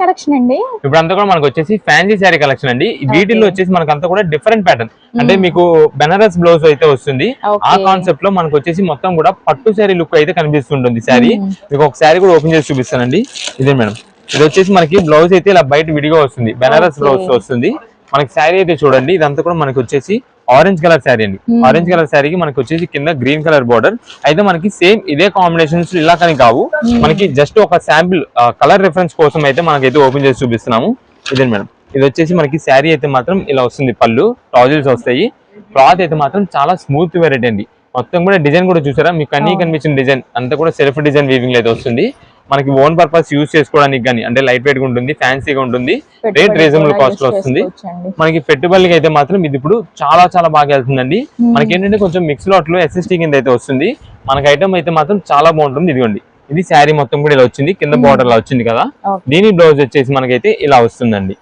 కలెక్షన్ అండి ఇప్పుడు అంతా కూడా మనకు వచ్చేసి ఫ్యాన్సీ శారీ కలెక్షన్ అండి. వీటిల్లో వచ్చేసి మనకు అంతా కూడా డిఫరెంట్ ప్యాటర్న్, అంటే మీకు బెనారస్ బ్లౌజ్ అయితే వస్తుంది. ఆ కాన్సెప్ట్ లో మనకు వచ్చేసి మొత్తం కూడా పట్టు శారీ లుక్ అయితే కనిపిస్తుంటుంది శారీ. మీకు ఒక శారీ కూడా ఓపెన్ చేసి చూపిస్తానండి. ఇదే మేడం, ఇది వచ్చేసి మనకి బ్లౌజ్ అయితే ఇలా బయట విడిగా వస్తుంది, బెనారస్ బ్లౌజ్ వస్తుంది. మనకి శారీ అయితే చూడండి, ఇదంతా కూడా మనకి వచ్చేసి ఆరెంజ్ కలర్ శారీ అండి. ఆరెంజ్ కలర్ శారీకి మనకి వచ్చేసి కింద గ్రీన్ కలర్ బార్డర్. అయితే మనకి సేమ్ ఇదే కాంబినేషన్స్ ఇలా కానీ కావు, మనకి జస్ట్ ఒక శాంపిల్ కలర్ రిఫరెన్స్ కోసం అయితే మనకైతే ఓపెన్ చేసి చూపిస్తున్నాము. ఇదే మేడం, ఇది వచ్చేసి మనకి శారీ అయితే మాత్రం ఇలా వస్తుంది, పళ్ళు ట్రౌజర్స్ వస్తాయి. క్లాత్ అయితే మాత్రం చాలా స్మూత్ వెరైటీ అండి. మొత్తం కూడా డిజైన్ కూడా చూసారా, మీకు అన్ని కనిపించిన డిజైన్ అంతా కూడా సెల్ఫ్ డిజైన్ వీవింగ్ అయితే వస్తుంది. మనకి ఓన్ పర్పస్ యూజ్ చేసుకోవడానికి కానీ అంటే లైట్ వెయిట్ గా ఉంటుంది, ఫ్యాన్సీగా ఉంటుంది, రేట్ రీజనబుల్ కాస్ట్ లో వస్తుంది. మనకి పెట్టుబడికి అయితే మాత్రం ఇది ఇప్పుడు చాలా చాలా బాగా వెళ్తుందండి. మనకి ఏంటంటే కొంచెం మిక్స్ లాట్ లో SST కింద అయితే వస్తుంది. మనకి ఐటమ్ అయితే మాత్రం చాలా బాగుంటుంది. ఇదిగోండి, ఇది శారీ మొత్తం కూడా ఇలా వచ్చింది, కింద బార్డర్ లా వచ్చింది కదా. దీని బ్లౌజ్ వచ్చేసి మనకైతే ఇలా వస్తుందండి.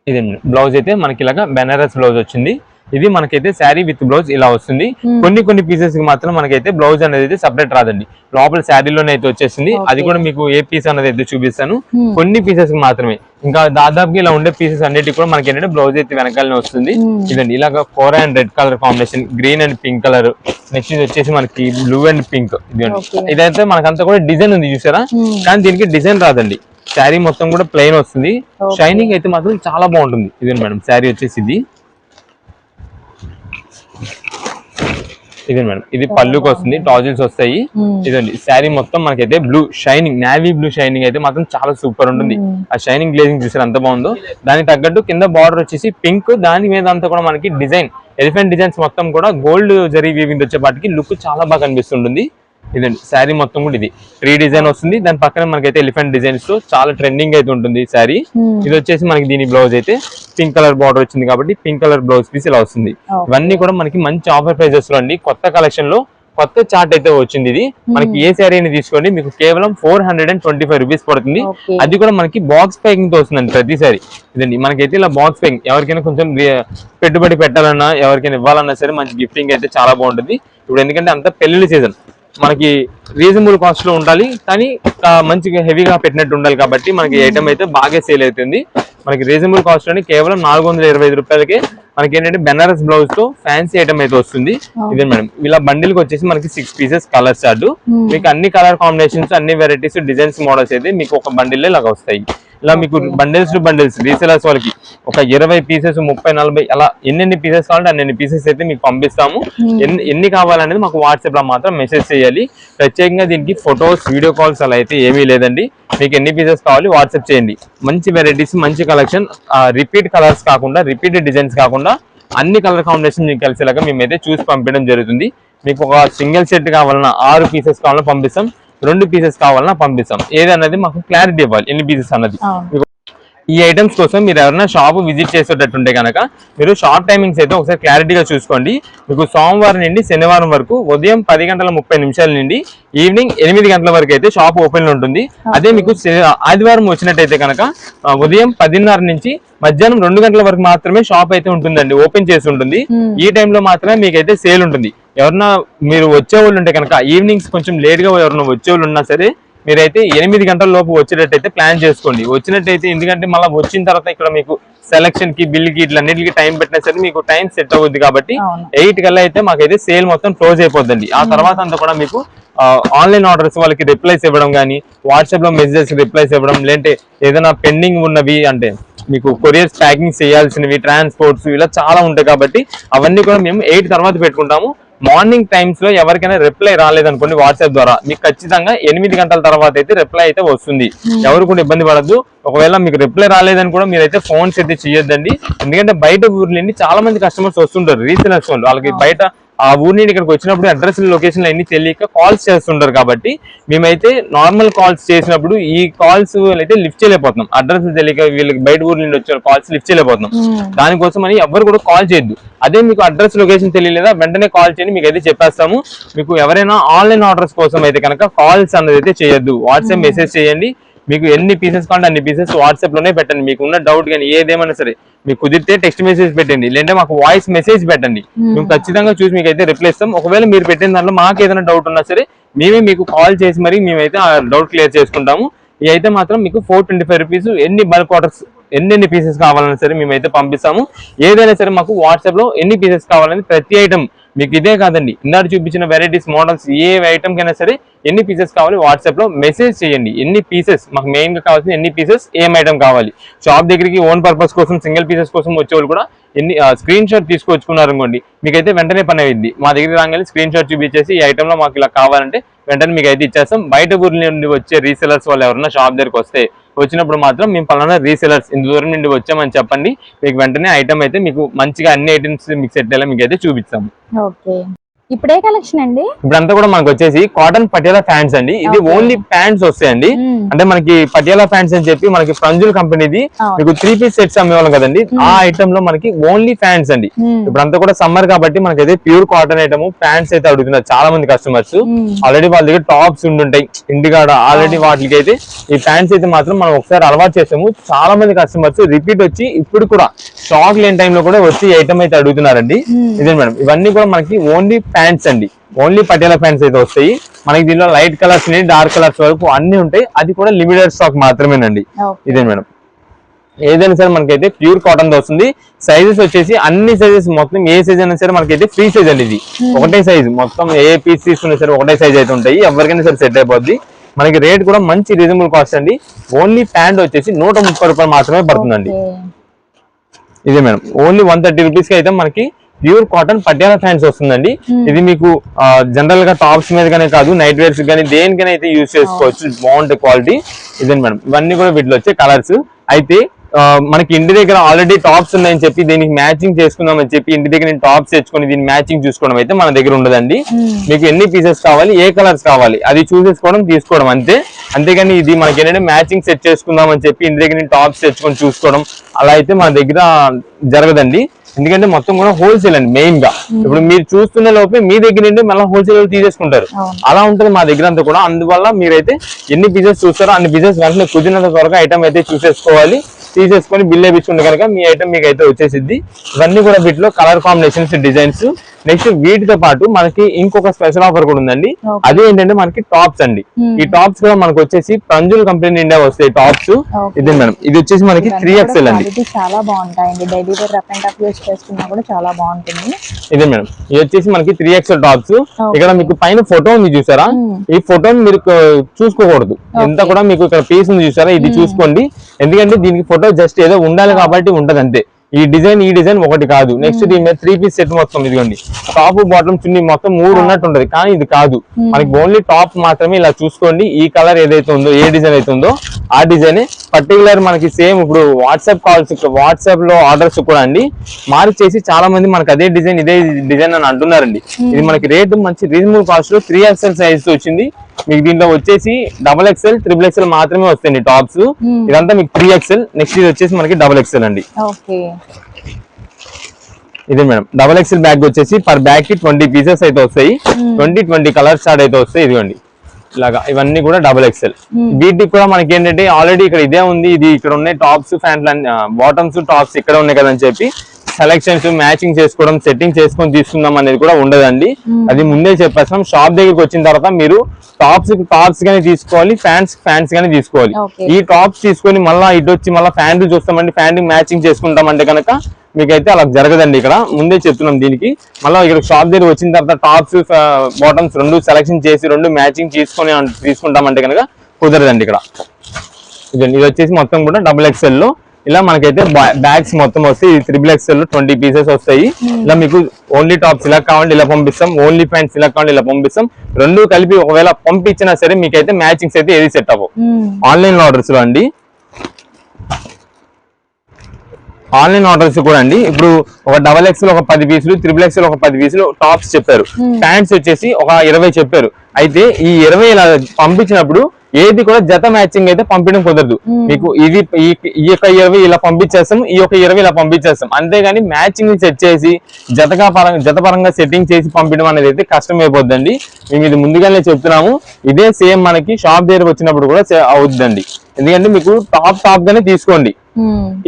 ఇదే బ్లౌజ్ అయితే మనకి ఇలాగా బెనారస్ బ్లౌజ్ వచ్చింది. ఇది మనకైతే శారీ విత్ బ్లౌజ్ ఇలా వస్తుంది. కొన్ని పీసెస్ కి మాత్రం మనకైతే బ్లౌజ్ అనేది అయితే సపరేట్ రాదండి, లోపల శారీలోనే అయితే వచ్చేసింది. అది కూడా మీకు ఏ పీస్ అనేది అయితే చూపిస్తాను, కొన్ని పీసెస్ కి మాత్రమే. ఇంకా దాదాపుగా ఇలా ఉండే పీసెస్ అన్నిటికీ కూడా మనకి ఏంటంటే బ్లౌజ్ అయితే వెనకాలనే వస్తుంది. ఇదండి, ఇలాగ కోరా and red colour combination, green and pink colour. Next ఇది వచ్చేసి మనకి బ్లూ అండ్ పింక్. ఇదైతే మనకంతా కూడా డిజైన్ ఉంది చూసారా, కానీ దీనికి డిజైన్ రాదండి. శారీ మొత్తం కూడా ప్లెయిన్ వస్తుంది. షైనింగ్ అయితే మాత్రం చాలా బాగుంటుంది. ఇదే మేడం శారీ వచ్చేసి ఇదే మేడం, ఇది పళ్ళుకి వస్తుంది, టాజిల్స్ వస్తాయి. ఇదండి శారీ మొత్తం మనకైతే blue shining, navy blue shining అయితే మాత్రం చాలా సూపర్ ఉంటుంది. ఆ షైనింగ్ గ్లేజింగ్ చూసారు ఎంత బాగుందో. దానికి తగ్గట్టు కింద బార్డర్ వచ్చేసి పింక్, దాని మీద అంతా కూడా మనకి డిజైన్ ఎలిఫెంట్ డిజైన్స్ మొత్తం కూడా గోల్డ్ జరీ వీవింగ్ వచ్చేపాటికి లుక్ చాలా బాగా కనిపిస్తుంటుంది. ఇదండి శారీ మొత్తం కూడా ఇది 3 డిజైన్ వస్తుంది. దాని పక్కన మనకైతే ఎలిఫెంట్ డిజైన్స్ తో చాలా ట్రెండింగ్ అయితే ఉంటుంది శారీ. ఇది వచ్చేసి మనకి దీని బ్లౌజ్ అయితే పింక్ కలర్ బార్డర్ వచ్చింది కాబట్టి పింక్ కలర్ బ్లౌజ్ పీస్ ఇలా వస్తుంది. ఇవన్నీ కూడా మనకి మంచి ఆఫర్ ప్రైజెస్ లో అండి. కొత్త కలెక్షన్ లో కొత్త చార్ట్ అయితే వచ్చింది. ఇది మనకి ఏ శారీని తీసుకోండి మీకు కేవలం 425 రూపీస్ పడుతుంది. అది కూడా మనకి బాక్స్ ప్యాకింగ్ తో వస్తుందండి ప్రతి సారీ. ఇదండి మనకైతే ఇలా బాక్స్ ప్యాకింగ్, ఎవరికైనా కొంచెం పెట్టుబడి పెట్టాలన్నా ఎవరికైనా ఇవ్వాలన్నా సరే మంచి గిఫ్టింగ్ అయితే చాలా బాగుంటుంది. ఇప్పుడు ఎందుకంటే అంత పెళ్లి సీజన్, మనకి రీజనబుల్ కాస్ట్ లో ఉండాలి కానీ మంచిగా హెవీగా పెట్టినట్టు ఉండాలి కాబట్టి మనకి ఐటమ్ అయితే బాగా సేల్ అవుతుంది. మనకి రీజనబుల్ కాస్ట్ లోని కేవలం 425 రూపాయలకి మనకి ఏంటంటే బెనారస్ బ్లౌజ్ తో ఫ్యాన్సీ ఐటమ్ అయితే వస్తుంది. ఇదే మేడం, ఇలా బండిల్ కి వచ్చేసి మనకి 6 పీసెస్ కలర్ చార్ట్, మీకు అన్ని కలర్ కాంబినేషన్స్ అన్ని వెరైటీస్ డిజైన్స్ మోడల్స్ అయితే మీకు ఒక బండిల్ ఇలాగ వస్తాయి. ఇలా మీకు బండిల్స్ టు బండిల్స్ రీసెలర్స్ వాళ్ళకి ఒక 20 పీసెస్ 30-40 అలా ఎన్ని పీసెస్ కావాలంటే అన్ని పీసెస్ అయితే మీకు పంపిస్తాము. ఎన్ని కావాలనేది మాకు వాట్సాప్ లో మాత్రం మెసేజ్ చేయాలి. ప్రత్యేకంగా దీనికి ఫొటోస్ వీడియో కాల్స్ అలా అయితే ఏమీ లేదండి. మీకు ఎన్ని పీసెస్ కావాలి వాట్సాప్ చేయండి. మంచి వెరైటీస్ మంచి కలెక్షన్, రిపీట్ కలర్స్ కాకుండా రిపీట్ డిజైన్స్ కాకుండా అన్ని కలర్ కాంబినేషన్ మీకు కలిసేలాగా మేమైతే చూసి పంపించడం జరుగుతుంది. మీకు ఒక సింగిల్ సెట్ కావాలన్నా 6 పీసెస్ కావాలన్నా పంపిస్తాం, 2 పీసెస్ కావాలన్నా పంపిస్తాం. ఏదన్నది మాకు క్లారిటీ ఇవ్వాలి ఎన్ని పీసెస్ అన్నది. ఈ ఐటమ్స్ కోసం మీరు ఎవరైనా షాప్ విజిట్ చేసేటట్టుంటే కనుక మీరు షాప్ టైమింగ్స్ అయితే ఒకసారి క్లారిటీగా చూసుకోండి. మీకు సోమవారం నుండి శనివారం వరకు ఉదయం 10:30 నుండి ఈవినింగ్ 8 గంటల వరకు అయితే షాప్ ఓపెన్ ఉంటుంది. అదే మీకు ఆదివారం వచ్చినట్టయితే కనుక ఉదయం 10:30 నుంచి మధ్యాహ్నం 2 గంటల వరకు మాత్రమే షాప్ అయితే ఉంటుందండి, ఓపెన్ చేసి ఉంటుంది. ఈ టైంలో మాత్రమే మీకైతే సేల్ ఉంటుంది. ఎవరన్నా మీరు వచ్చేవాళ్ళు ఉంటే కనుక ఈవినింగ్స్ కొంచెం లేట్ గా ఎవరన్నా వచ్చేవాళ్ళు ఉన్నా సరే మీరైతే 8 గంటల లోపు వచ్చేటట్టయితే ప్లాన్ చేసుకోండి. వచ్చినట్టయితే ఎందుకంటే మళ్ళీ వచ్చిన తర్వాత ఇక్కడ మీకు సెలక్షన్ కి బిల్ కి ఇట్లన్నిటికి టైం పెట్టినా సరే మీకు టైం సెట్ అవుద్ది కాబట్టి 8 కల్లా అయితే మాకైతే సేల్ మొత్తం క్లోజ్ అయిపోద్దండి. ఆ తర్వాత అంతా కూడా మీకు ఆన్లైన్ ఆర్డర్స్ వాళ్ళకి రిప్లైస్ ఇవ్వడం కానీ, వాట్సాప్ లో మెసేజెస్ రిప్లైస్ ఇవ్వడం, లేదంటే ఏదైనా పెండింగ్ ఉన్నవి అంటే మీకు కొరియర్స్ ప్యాకింగ్ చేయాల్సినవి, ట్రాన్స్పోర్ట్స్ ఇలా చాలా ఉంటాయి కాబట్టి అవన్నీ కూడా మేము 8 తర్వాత పెట్టుకుంటాము. మార్నింగ్ టైమ్స్ లో ఎవరికైనా రిప్లై రాలేదనుకోండి వాట్సాప్ ద్వారా మీకు ఖచ్చితంగా 8 గంటల తర్వాత అయితే రిప్లై అయితే వస్తుంది. ఎవరు కూడా ఇబ్బంది పడద్దు. ఒకవేళ మీకు రిప్లై రాలేదని కూడా మీరైతే ఫోన్స్ అయితే చేయొద్దండి. ఎందుకంటే బయట ఊర్ల నుండి చాలా మంది కస్టమర్స్ వస్తుంటారు, రీసెలర్స్ వాళ్ళు, వాళ్ళకి బయట ఆ ఊరి నుండి ఇక్కడికి వచ్చినప్పుడు అడ్రస్ లొకేషన్ అన్ని తెలియక కాల్స్ చేస్తుంటారు కాబట్టి మేమైతే నార్మల్ కాల్స్ చేసినప్పుడు ఈ కాల్స్ అయితే లిఫ్ట్ చేయలేకపోతున్నాం. అడ్రస్ తెలియక వీళ్ళకి బయట ఊరి నుండి వచ్చే కాల్స్ లిఫ్ట్ చేయలేకపోతున్నాం. దానికోసం అని ఎవరు కూడా కాల్ చేయొద్దు. అదే మీకు అడ్రస్ లొకేషన్ తెలియలేదా వెంటనే కాల్ చేయండి, మీకు అయితే చెప్పేస్తాము. మీకు ఎవరైనా ఆన్లైన్ ఆర్డర్స్ కోసం అయితే కనుక కాల్స్ అన్నది అయితే చేయొద్దు, వాట్సాప్ మెసేజ్ చేయండి. మీకు ఎన్ని పీసెస్ కావాలంటే అన్ని పీసెస్ వాట్సాప్ లోనే పెట్టండి. మీకు ఉన్న డౌట్ కానీ ఏదేమైనా సరే మీకు కుదిరితే టెక్స్ట్ మెసేజ్ పెట్టండి, లేదంటే మాకు వాయిస్ మెసేజ్ పెట్టండి. మేము ఖచ్చితంగా చూసి మీకు అయితే రిప్లై ఇస్తాం. ఒకవేళ మీరు పెట్టిన దాంట్లో మాకు ఏదైనా డౌట్ ఉన్నా సరే మేమే మీకు కాల్ చేసి మరి మేమైతే ఆ డౌట్ క్లియర్ చేసుకుంటాము. ఇవి అయితే మాత్రం మీకు 425 రూపీస్. ఎన్ని బల్క్ ఆర్డర్స్ ఎన్ని పీసెస్ కావాలన్నా సరే మేమైతే పంపిస్తాము. ఏదైనా సరే మాకు వాట్సాప్ లో ఎన్ని పీసెస్ కావాలని ప్రతి ఐటమ్ మీకు ఇదే కాదండి, ఇందాక చూపించిన వెరైటీస్ మోడల్స్ ఏ ఐటమ్ కైనా సరే ఎన్ని పీసెస్ కావాలి వాట్సాప్ లో మెసేజ్ చేయండి. ఎన్ని పీసెస్ మాకు మెయిన్ గా కావాల్సిన ఎన్ని పీసెస్ ఏం ఐటమ్ కావాలి. షాప్ దగ్గరికి ఓన్ పర్పస్ కోసం సింగిల్ పీసెస్ కోసం వచ్చేవాళ్ళు కూడా ఎన్ని స్క్రీన్ షాట్ తీసుకొచ్చుకున్నారు అనుకోండి, మీకైతే వెంటనే పని అయింది. మా దగ్గర రాగానే స్క్రీన్ షాట్ చూపించేసి ఈ ఐటమ్ లో మాకు ఇలా కావాలంటే వెంటనే మీకు అయితే ఇచ్చేస్తాం. బయట ఊరి నుండి వచ్చే రీసెలర్స్ వాళ్ళు ఎవరైనా షాప్ దగ్గరికి వస్తే వచ్చినప్పుడు మాత్రం మేము పలానా రీసెలర్స్ ఇంత దూరం నుండి వచ్చామని చెప్పండి, మీకు వెంటనే ఐటమ్ అయితే మీకు మంచిగా అన్ని ఐటమ్స్ మీకు సెట్ అయ్యేలా మీకు అయితే చూపిస్తాము. ఓకే, ఇప్పుడే కలెక్షన్ అండి. ఇప్పుడంతా కూడా మనకు వచ్చేసి కాటన్ పటియాలా ప్యాంట్స్ అండి. ఇది ఓన్లీ ప్యాంట్స్ వస్తాయండి. అంటే మనకి పటియాలా ప్యాంట్స్ అని చెప్పి మనకి ఫ్రంజుల్ కంపెనీది మీకు 3 పీస్ సెట్స్ అమ్మేవాళ్ళం కదండి, ఆ ఐటమ్ లో మనకి ఓన్లీ ప్యాంట్స్ అండి. ఇప్పుడంతా కూడా సమ్మర్ కాబట్టి మనకైతే ప్యూర్ కాటన్ ఐటమ్ ప్యాంట్స్ అయితే అడుగుతున్నారు చాలా మంది కస్టమర్స్. ఆల్రెడీ వాళ్ళ దగ్గర టాప్స్ ఉండుంటాయి ఇంటికాడ, ఆల్రెడీ వాటికి అయితే ఈ ప్యాంట్స్ అయితే మాత్రం మనం ఒకసారి అలవాటు చేసాము. చాలా మంది కస్టమర్స్ రిపీట్ వచ్చి ఇప్పుడు కూడా స్టాక్ లేని టైంలో కూడా వచ్చి ఐటమ్ అయితే అడుగుతున్నారండి. ఇదే మేడం, ఇవన్నీ కూడా మనకి ఓన్లీ ప్యాంట్స్ అండి, ఓన్లీ పటియాలా ప్యాంట్స్ అయితే వస్తాయి మనకి. దీనిలో లైట్ కలర్స్ ని డార్క్ కలర్స్ వరకు అన్ని ఉంటాయి, అది కూడా లిమిటెడ్ స్టాక్ మాత్రమేనండి. ఇదే మేడం, ఏదైనా సరే మనకైతే ప్యూర్ కాటన్ తో వస్తుంది. సైజెస్ వచ్చేసి అన్ని సైజెస్ మొత్తం ఏ సైజ్ అయినా సరే మనకైతే ఫ్రీ సైజ్ అండి. ఇది ఒకటే సైజ్, మొత్తం ఏ పీస్ తీసుకున్నా సరే ఒకటే సైజ్ అయితే ఉంటాయి, ఎవరికైనా సరే సెట్ అయిపోద్ది. మనకి రేట్ కూడా మంచి రీజనబుల్ కాస్ట్ అండి. ఓన్లీ ప్యాంట్ వచ్చేసి 130 రూపాయలు మాత్రమే పడుతుందండి. ఇదే మేడం, ఓన్లీ 130 రూపీస్ కి అయితే మనకి ప్యూర్ కాటన్ పటియాలా ప్యాంట్స్ వస్తుందండి. ఇది మీకు జనరల్ గా టాప్స్ మీదగానే కాదు, నైట్ వేర్స్ కానీ దేనికైనా అయితే యూజ్ చేసుకోవచ్చు, బాగుంటాయి క్వాలిటీ. ఇదే మేడం, ఇవన్నీ కూడా వీటిలో వచ్చే కలర్స్. అయితే మనకి ఇంటి దగ్గర ఆల్రెడీ టాప్స్ ఉన్నాయని చెప్పి దీనికి మ్యాచింగ్ చేసుకుందాం అని చెప్పి ఇంటి దగ్గర నేను టాప్స్ తెచ్చుకొని దీన్ని మ్యాచింగ్ చూసుకోవడం అయితే మన దగ్గర ఉండదండి. మీకు ఎన్ని పీసెస్ కావాలి, ఏ కలర్స్ కావాలి అది చూసేసుకోవడం తీసుకోవడం అంతే. అంతేగాని ఇది మనకి ఏంటంటే మ్యాచింగ్ సెట్ చేసుకుందాం అని చెప్పి ఇంటి దగ్గర నేను టాప్స్ తెచ్చుకొని చూసుకోవడం అలా అయితే మన దగ్గర జరగదండి. ఎందుకంటే మొత్తం కూడా హోల్సేల్ అండి మెయిన్ గా. ఇప్పుడు మీరు చూస్తున్న లోపే మీ దగ్గర నుండి మళ్ళీ హోల్సేల్ తీసేసుకుంటారు, అలా ఉంటుంది మా దగ్గర అంతా కూడా. అందువల్ల మీరైతే ఎన్ని పీసెస్ చూస్తారో అన్ని పీసెస్ వెంటనే కుదిరినంత త్వరగా ఐటమ్ అయితే చూసేసుకోవాలి. తీసేసుకొని బిల్ వేయించుకుంటే కనుక మీ ఐటమ్ మీకు అయితే వచ్చేసిద్ది. ఇవన్నీ కూడా వీటిలో కలర్ కాంబినేషన్స్, డిజైన్స్. నెక్స్ట్ వీటితో పాటు మనకి ఇంకొక స్పెషల్ ఆఫర్ కూడా ఉందండి. అది ఏంటంటే మనకి టాప్స్ అండి. ఈ టాప్స్ కూడా మనకు వచ్చేసి ప్రంజుల్ కంపెనీ నుండే వస్తాయి టాప్స్. ఇదే మేడం, ఇది వచ్చేసి మనకి 3XL అండి. చాలా బాగుంటాయండి, daily wear rough and tough use చేసుకున్నా కూడా చాలా బాగుంటుంది. ఇదే మేడం, ఇది వచ్చేసి మనకి 3XL టాప్స్. ఇక్కడ మీకు పైన ఫోటో ఉంది చూసారా, ఈ ఫోటోని మీరు చూసుకోకూడదు, ఎంత కూడా మీకు ఇక్కడ పీస్ ఉంది చూసారా, ఇది చూసుకోండి. ఎందుకంటే దీనికి ఫోటో జస్ట్ ఏదో ఉండాలి కాబట్టి ఉంటది అంతే. ఈ డిజైన్ ఒకటి కాదు. నెక్స్ట్ దీని మీద 3 పీస్ సెట్ మొత్తం ఇదిగోండి, టాప్ బాటమ్ చున్నీ మొత్తం 3 ఉన్నట్టు ఉంటది, కానీ ఇది కాదు. మనకి ఓన్లీ టాప్ మాత్రమే. ఇలా చూసుకోండి, ఈ కలర్ ఏదైతే ఉందో, ఏ డిజైన్ అయితే ఉందో ఆ డిజైన్ పర్టికులర్ మనకి సేమ్. ఇప్పుడు వాట్సాప్ లో ఆర్డర్స్ కూడా అండి మార్చేసి చాలా మంది మనకి అదే డిజైన్ ఇదే డిజైన్ అని అంటున్నారండి. ఇది మనకి రేటు మంచి రీజనబుల్ కాస్ట్ లో 3XL సైజ్ వచ్చింది. మీకు దీంట్లో వచ్చేసి XXL, XXL మాత్రమే వస్తాయండి టాప్స్. ఇదంతా మీకు 3XL. నెక్స్ట్ ఇది వచ్చేసి మనకి XXL అండి. ఇదే మేడం, XXL బ్యాగ్ వచ్చేసి పర్ బ్యాగ్ కి 20 పీసెస్ అయితే వస్తాయి. 20 కలర్ స్టార్ట్ అయితే వస్తాయి. ఇదిగోండి ఇలాగా, ఇవన్నీ కూడా XXL. వీటికి కూడా మనకి ఏంటంటే ఆల్రెడీ ఇక్కడ ఇదే ఉంది, ఇది ఇక్కడ ఉన్నాయి టాప్స్, ప్యాంట్లు, బాటమ్స్, టాప్స్ ఇక్కడ ఉన్నాయి కదని చెప్పి సెలెక్షన్స్ మ్యాచింగ్ చేసుకోవడం, సెట్టింగ్ చేసుకొని తీసుకుందాం అనేది కూడా ఉండదండి. అది ముందే చెప్పేస్తాం. షాప్ దగ్గరికి వచ్చిన తర్వాత మీరు టాప్స్ గానీ తీసుకోవాలి, ఫ్యాంట్స్ గానీ తీసుకోవాలి. ఈ టాప్స్ తీసుకొని మళ్ళీ ఇటు వచ్చి మళ్ళీ ఫ్యాంట్లు చూస్తామండి, ఫ్యాంట్ మ్యాచింగ్ చేసుకుంటామంటే కనుక మీకైతే అలా జరగదండి. ఇక్కడ ముందే చెప్తున్నాం. దీనికి మళ్ళీ ఇక్కడ షాప్ దగ్గర వచ్చిన తర్వాత టాప్స్, బాటమ్స్ రెండు సెలెక్షన్ చేసి రెండు మ్యాచింగ్ తీసుకుంటామంటే కనుక కుదరదండి ఇక్కడ. ఇది వచ్చేసి మొత్తం కూడా XXL లో ఇలా మనకైతే బ్యాగ్స్ మొత్తం వస్తాయి. ఇది XXL లో 20 పీసెస్ వస్తాయి. ఇలా మీకు ఓన్లీ టాప్స్ ఇలా కావాలంటే ఇలా పంపిస్తాం, ఓన్లీ ప్యాంట్స్ ఇలా కావాలంటే ఇలా పంపిస్తాం. రెండు కలిపి ఒకవేళ పంపించినా సరే మీకైతే మ్యాచింగ్స్ అయితే ఏది సెట్ అవ్వవు. ఆన్లైన్ ఆర్డర్స్ లో అండి, ఆన్లైన్ ఆర్డర్స్ కూడా అండి. ఇప్పుడు ఒక XXL ఒక 10 పీసులు, XXL ఒక 10 పీసులు టాప్స్ చెప్పారు. ప్యాంట్స్ వచ్చేసి ఒక 20 చెప్పారు. అయితే ఈ 20 ఇలా పంపించినప్పుడు ఏది కూడా జత మ్యాచింగ్ అయితే పంపించడం కుదరదు. మీకు ఇది ఈ యొక్క 20 ఇలా పంపించేస్తాం, ఈ యొక్క 20 ఇలా పంపించేస్తాం. అంతేగాని మ్యాచింగ్ సెట్ చేసి జత పరంగా సెట్టింగ్ చేసి పంపించడం అనేది అయితే కష్టం అయిపోద్దండి. మేము ఇది ముందుగానే చెప్తున్నాము. ఇదే సేమ్ మనకి షాప్ దగ్గరకు వచ్చినప్పుడు కూడా అవుద్దండి. ఎందుకంటే మీకు టాప్ గానే తీసుకోండి,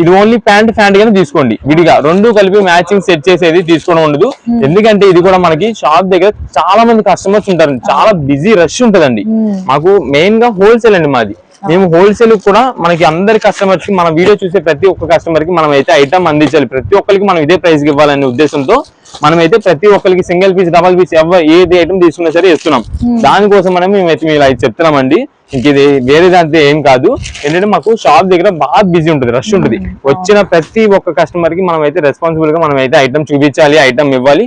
ఇది ఓన్లీ ప్యాంట్ గానే తీసుకోండి. విడిగా రెండు కలిపి మ్యాచింగ్ సెట్ చేసేది తీసుకోవడం ఉండదు. ఎందుకంటే ఇది కూడా మనకి షాప్ దగ్గర చాలా మంది కస్టమర్స్ ఉంటారు, చాలా బిజీ రష్ ఉంటదండి. మాకు మెయిన్ గా హోల్సేల్ అండి మాది. మేము హోల్సేల్ కూడా మనకి అందరి కస్టమర్స్ కి మన వీడియో చూసే ప్రతి ఒక్క కస్టమర్ కి మనం అయితే ఐటమ్ అందించాలి, ప్రతి ఒక్కరికి మనం ఇదే ప్రైస్ కి ఇవ్వాలనే ఉద్దేశంతో మనమైతే ప్రతి ఒక్కరికి సింగిల్ పీస్ డబల్ పీస్ ఏది ఐటమ్ తీసుకున్నా సరే ఇస్తున్నాం. దానికోసం మనం మేమైతే మీరు అది చెప్తున్నామండి. ఇంక ఇది వేరే దాంతో ఏం కాదు. ఏంటంటే మాకు షాప్ దగ్గర బాగా బిజీ ఉంటుంది, రష్ ఉంటుంది. వచ్చిన ప్రతి ఒక్క కస్టమర్ కి మనం అయితే రెస్పాన్సిబుల్ గా మనం అయితే ఐటమ్ చూపించాలి, ఐటమ్ ఇవ్వాలి.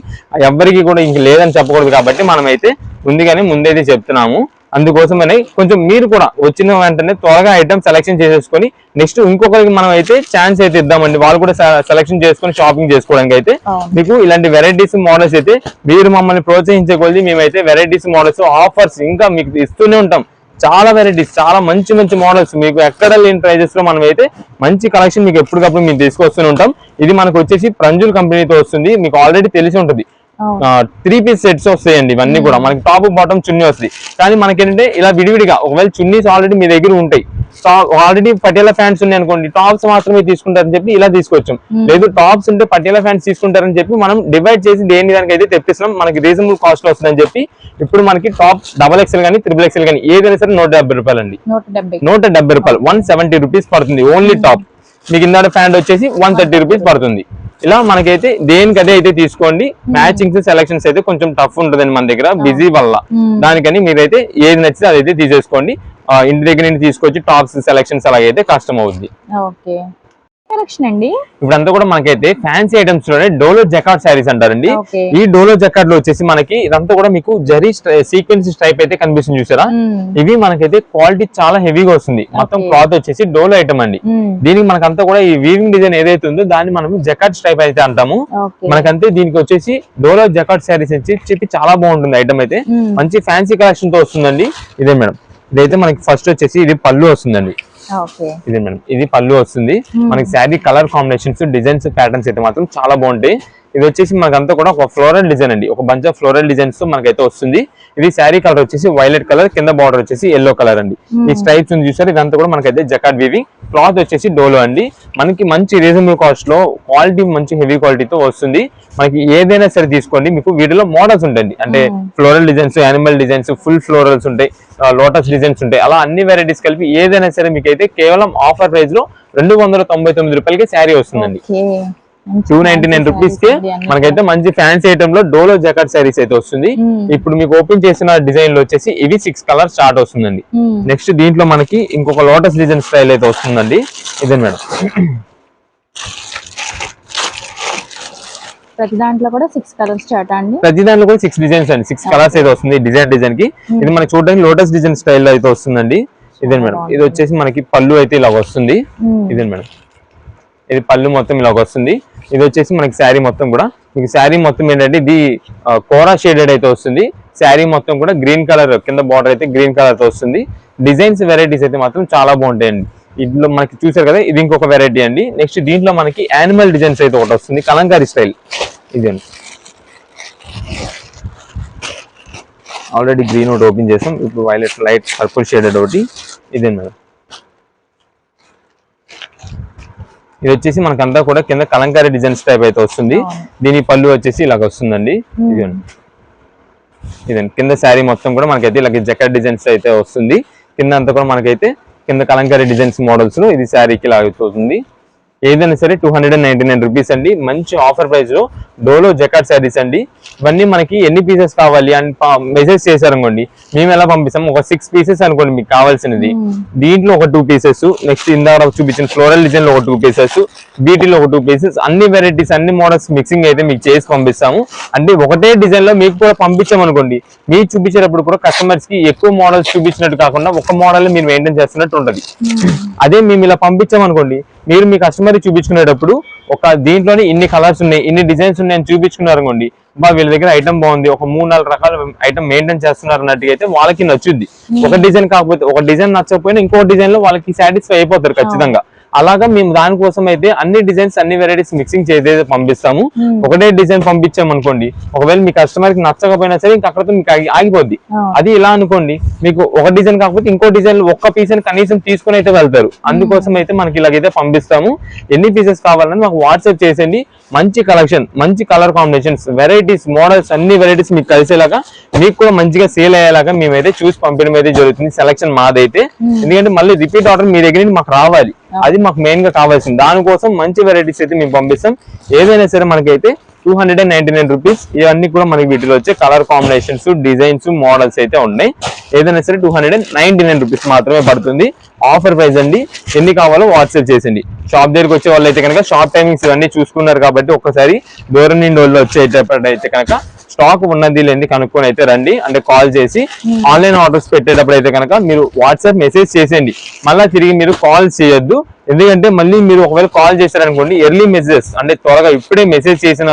ఎవరికి కూడా ఇంక లేదని చెప్పకూడదు కాబట్టి మనం అయితే ముందైతే చెప్తున్నాము. అందుకోసమని కొంచెం మీరు కూడా వచ్చిన వెంటనే త్వరగా ఐటమ్ సెలెక్షన్ చేసేసుకొని నెక్స్ట్ ఇంకొకరికి మనం అయితే ఛాన్స్ అయితే ఇద్దామండి. వాళ్ళు కూడా సెలెక్షన్ చేసుకొని షాపింగ్ చేసుకోవడానికి అయితే మీకు ఇలాంటి వెరైటీస్ మోడల్స్ అయితే మీరు మమ్మల్ని ప్రోత్సహించే కొద్ది మేమైతే వెరైటీస్ మోడల్స్ ఆఫర్స్ ఇంకా మీకు ఇస్తూనే ఉంటాం. చాలా వెరైటీస్, చాలా మంచి మంచి మోడల్స్ మీకు ఎక్కడ లేని ప్రైజెస్ లో మనం అయితే మంచి కలెక్షన్ మీకు ఎప్పటికప్పుడు మేము తీసుకొస్తూనే ఉంటాం. ఇది మనకు వచ్చేసి ప్రంజుల్ కంపెనీతో వస్తుంది, మీకు ఆల్రెడీ తెలిసి ఉంటుంది. 3 పీస్ సెట్స్ వస్తాయండి ఇవన్నీ కూడా. మనకి టాప్ బాటమ్ చున్నీ వస్తుంది. కానీ మనకి ఏంటంటే ఇలా విడివిడిగా ఒకవేళ చున్నీస్ ఆల్రెడీ మీ దగ్గర ఉంటాయి, ఆల్రెడీ పటియాలా ఫ్యాంట్స్ ఉన్నాయి అనుకోండి, టాప్స్ మాత్రమే తీసుకుంటారని చెప్పి ఇలా తీసుకొచ్చాం. లేదు టాప్స్ ఉంటే పటియాలా ఫ్యాంట్స్ తీసుకుంటారని చెప్పి మనం డివైడ్ చేసి దేని దానికి అయితే తెప్పిస్తున్నాం. మనకి రీజనబుల్ కాస్ట్ లో వస్తుందని చెప్పి ఇప్పుడు మనకి టాప్ XXL కానీ XXL కానీ ఏదైనా సరే 170 రూపాయలు అండి. 170 రూపాయలు, 170 రూపీస్ పడుతుంది ఓన్లీ టాప్. మీకు ఇందాక ఫ్యాంట్ వచ్చేసి 130 రూపీస్ పడుతుంది. ఇలా మనకైతే దేనికి అదే అయితే తీసుకోండి. మ్యాచింగ్స్ సెలక్షన్స్ అయితే కొంచెం టఫ్ ఉంటుందండి మన దగ్గర బిజీ వల్ల. దానికని మీరైతే ఏది నచ్చితే అదైతే తీసేసుకోండి. ఇంటి దగ్గర నుండి తీసుకొచ్చి టాప్స్ సెలక్షన్స్ అలాగైతే కష్టం అవుద్ది. ఇప్పుడంతా కూడా మనకైతే ఫ్యాన్సీ ఐటమ్స్ లోనే డోలో జకార్డ్ శారీస్ అంటారండి. ఈ డోలో జకార్డ్ లో వచ్చేసి మనకి ఇదంతా కూడా మీకు జరీ సీక్వెన్స్ స్ట్రైప్ అయితే కనిపిస్తుంది చూసారా. ఇవి మనకైతే క్వాలిటీ చాలా హెవీగా వస్తుంది. మొత్తం క్లాత్ వచ్చేసి డోలో ఐటమ్ అండి. దీనికి మనకంతా కూడా ఈ వీవింగ్ డిజైన్ ఏదైతే ఉందో దాన్ని మనం జకార్డ్ స్ట్రైప్ అయితే అంటాము. మనకంతే దీనికి వచ్చేసి డోలో జకార్డ్ శారీస్ చెప్పి చాలా బాగుంటుంది ఐటమ్ అయితే. మంచి ఫ్యాన్సీ కలెక్షన్ తో వస్తుందండి. ఇదే మేడం, ఇదైతే మనకి ఫస్ట్ వచ్చేసి ఇది పళ్ళు వస్తుందండి. ఇదే మేడం, ఇది పళ్ళు వస్తుంది. మనకి sari colour combinations, designs, patterns అయితే మాత్రం చాలా బాగుంటాయి. ఇది వచ్చేసి మనకంతా కూడా ఒక ఫ్లోరల్ డిజైన్ అండి, ఒక బంచ్ ఆఫ్ ఫ్లోరల్ డిజైన్స్ తో మనకైతే వస్తుంది. ఇది శారీ కలర్ వచ్చేసి వైలెట్ కలర్, కింద బార్డర్ వచ్చేసి ఎల్లో కలర్ అండి. ఈ స్ట్రైప్స్ ఉంది చూసారు, ఇదంతా కూడా మనకైతే జకార్డ్ వీవింగ్. క్లాత్ వచ్చేసి డోలో అండి. మనకి మంచి రీజనబుల్ కాస్ట్ లో క్వాలిటీ మంచి హెవీ క్వాలిటీతో వస్తుంది. మనకి ఏదైనా సరే తీసుకోండి. మీకు వీటిలో మోడల్స్ ఉంటాయండి, అంటే floral designs, animal designs, full florals ఉంటాయి, లోటస్ డిజైన్స్ ఉంటాయి. అలా అన్ని వెరైటీస్ కలిపి ఏదైనా సరే మీకు అయితే కేవలం ఆఫర్ ప్రైస్ లో 299 రూపాయలకి శారీ వస్తుందండి. 299 రూపీస్ కి మనకైతే మంచి ఫ్యాన్సీ ఐటమ్ లో డోలో జకార్డ్ శారీస్ అయితే వస్తుంది. ఇప్పుడు మీకు ఓపెన్ చేసిన డిజైన్ లో వచ్చేసి ఇవి 6 కలర్ స్టార్ట్ వస్తుందండి. నెక్స్ట్ దీంట్లో మనకి ఇంకొక లోటస్ డిజైన్ స్టైల్ అయితే వస్తుందండి. ఇదే మేడం, ప్రతి దాంట్లో కూడా 6 కలర్స్ స్టార్ట్ అండి. ప్రతి దాంట్లో కూడా 6 డిజైన్స్ అండి, 6 కలర్స్ అయితే వస్తుంది డిజైన్ కి. ఇది మనకి చూడడానికి లోటస్ డిజైన్ స్టైల్ లో అయితే వస్తుందండి. ఇదే మేడం, ఇది వచ్చేసి మనకి పళ్ళు అయితే ఇలా వస్తుంది. ఇదే మేడం, ఇది పళ్ళు మొత్తం ఇలా వస్తుంది. ఇది వచ్చేసి మనకి శారీ మొత్తం కూడా మీకు శారీ మొత్తం ఏంటంటే ఇది కోరా షేడెడ్ అయితే వస్తుంది. శారీ మొత్తం కూడా గ్రీన్ కలర్, కింద బార్డర్ అయితే గ్రీన్ కలర్ తో వస్తుంది. డిజైన్స్ వెరైటీస్ అయితే మాత్రం చాలా బాగుంటాయండి. ఇందులో మనకి చూసారు కదా, ఇది ఇంకొక వెరైటీ అండి. నెక్స్ట్ దీంట్లో మనకి యానిమల్ డిజైన్స్ అయితే ఒకటి వస్తుంది, కలంకారీ స్టైల్. ఇదండి, ఆల్రెడీ గ్రీన్ ఒకటి ఓపెన్ చేసాం, ఇప్పుడు వైలెట్ లైట్ పర్పుల్ షేడెడ్ ఒకటి. ఇదే మేడం, ఇది వచ్చేసి మనకంతా కూడా కింద కలంకారీ డిజైన్స్ టైప్ అయితే వస్తుంది. దీని పళ్ళు వచ్చేసి ఇలాగ వస్తుందండి. ఇదండి, ఇదండి కింద శారీ మొత్తం కూడా మనకైతే ఇలాగ జకార్డ్ డిజైన్స్ అయితే వస్తుంది. కింద అంతా కూడా మనకైతే కింద కలంకారీ డిజైన్స్ మోడల్స్ ఇది శారీకి లాగుతుంది. ఏదైనా సరే 299 రూపీస్ అండి. మంచి ఆఫర్ ప్రైస్ లో డోలో జకార్డ్ శారీస్ అండి. ఇవన్నీ మనకి ఎన్ని పీసెస్ కావాలి అని మెసేజ్ చేశారనుకోండి, మేము ఎలా పంపిస్తాం, ఒక 6 పీసెస్ అనుకోండి మీకు కావాల్సినది. దీంట్లో ఒక 2 పీసెస్, నెక్స్ట్ ఇందాక చూపించిన ఫ్లోరల్ డిజైన్ లో ఒక 2 పీసెస్, వీటిలో ఒక 2 పీసెస్, అన్ని వెరైటీస్ అన్ని మోడల్స్ మిక్సింగ్ అయితే మీకు చేసి పంపిస్తాము. అంటే ఒకటే డిజైన్ లో మీకు కూడా పంపించాం అనుకోండి, మీరు చూపించేటప్పుడు కూడా కస్టమర్స్ కి ఎక్కువ మోడల్స్ చూపించినట్టు కాకుండా ఒక మోడల్ మీరు మెయింటైన్ చేస్తున్నట్టు ఉంటది. అదే మేము ఇలా పంపించాం అనుకోండి, మీరు మీ కస్టమర్ చూపించుకునేటప్పుడు ఒక దీంట్లోనే ఇన్ని కలర్స్ ఉన్నాయి, ఇన్ని డిజైన్స్ ఉన్నాయి అని చూపించుకున్నారు అనుకోండి, వీళ్ళ దగ్గర ఐటమ్ బాగుంది, ఒక 3-4 రకాల ఐటమ్ మెయింటైన్ చేస్తున్నారు అన్నట్టుగా అయితే వాళ్ళకి నచ్చుద్ది. ఒక డిజైన్ కాకపోతే, ఒక డిజైన్ నచ్చకపోయినా ఇంకో డిజైన్ లో వాళ్ళకి సాటిస్ఫై అయిపోతారు ఖచ్చితంగా. అలాగా మేము దానికోసం అయితే అన్ని డిజైన్స్ అన్ని వెరైటీస్ మిక్సింగ్ చేసి పంపిస్తాము. ఒకటే డిజైన్ పంపించాం అనుకోండి, ఒకవేళ మీ కస్టమర్ కి నచ్చకపోయినా సరే ఇంకా అక్కడతో మీకు ఆగిపోద్ది. అది ఇలా అనుకోండి, మీకు ఒక డిజైన్ కాకపోతే ఇంకో డిజైన్ ఒక్క పీస్ అని కనీసం తీసుకుని అయితే వెళ్తారు. అందుకోసం అయితే మనకి ఇలాగైతే పంపిస్తాము. ఎన్ని పీసెస్ కావాలని మాకు వాట్సాప్ చేసేయండి. మంచి కలెక్షన్, మంచి కలర్ కాంబినేషన్స్, వెరైటీస్, మోడల్స్ అన్ని వెరైటీస్ మీకు కలిసేలాగా, మీకు కూడా మంచిగా సేల్ అయ్యేలాగా మేమైతే చూసి పంపించడం అయితే జరుగుతుంది. సెలక్షన్ మాదైతే, ఎందుకంటే మళ్ళీ రిపీట్ ఆర్డర్ మీ దగ్గర మాకు రావాలి, అది మాకు మెయిన్ గా కావాల్సింది. దానికోసం మంచి వెరైటీస్ అయితే మేము పంపిస్తాం. ఏదైనా సరే మనకైతే 299 రూపీస్. ఇవన్నీ కూడా మనకి వీటిలో వచ్చే కలర్ కాంబినేషన్స్, డిజైన్స్, మోడల్స్ అయితే ఉన్నాయి. ఏదైనా సరే 299 రూపీస్ మాత్రమే పడుతుంది. ఆఫర్ ప్రైస్ అండి. ఎన్ని కావాలో వాట్సాప్ చేసింది. షాప్ దగ్గరికి వచ్చే వాళ్ళు అయితే కనుక షాప్ టైమింగ్స్ ఇవన్నీ చూసుకున్నారు కాబట్టి ఒక్కసారి దూరం నుండి వాళ్ళు వచ్చేటప్పుడు అయితే కనుక స్టాక్ ఉన్నది లేని కనుక్కొని అయితే రండి. అంటే కాల్ చేసి ఆన్లైన్ ఆర్డర్స్ పెట్టేటప్పుడు అయితే కనుక మీరు వాట్సాప్ మెసేజ్ చేసేయండి. మళ్ళీ తిరిగి మీరు కాల్ చేయొద్దు. ఎందుకంటే మళ్ళీ మీరు ఒకవేళ కాల్ చేశారనుకోండి, ఎర్లీ మెసేజెస్ అంటే త్వరగా ఇప్పుడే మెసేజ్ చేసిన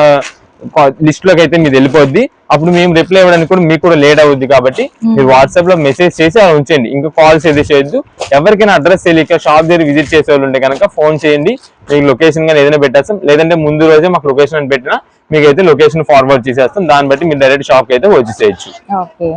లిస్ట్ లోకి అయితే మీరు వెళ్ళిపోద్ది. అప్పుడు మేము రిప్లై ఇవ్వడానికి కూడా మీకు కూడా లేట్ అవుద్ది. కాబట్టి మీరు వాట్సాప్ లో మెసేజ్ చేసి అలా ఉంచండి. ఇంకా కాల్స్ అయితే చేయొద్దు. ఎవరికైనా అడ్రస్ తెలియక షాప్ దగ్గర విజిట్ చేసే వాళ్ళు ఉంటే కనుక ఫోన్ చేయండి. మీకు లొకేషన్ కానీ ఏదైనా పెట్టేస్తాం, లేదంటే ముందు రోజే మాకు లొకేషన్ అని పెట్టినా మీకైతే లొకేషన్ ఫార్వర్డ్ చేసేస్తాం. దాన్ని బట్టి మీరు డైరెక్ట్ షాప్ అయితే వచ్చేసేయచ్చు. ఓకే.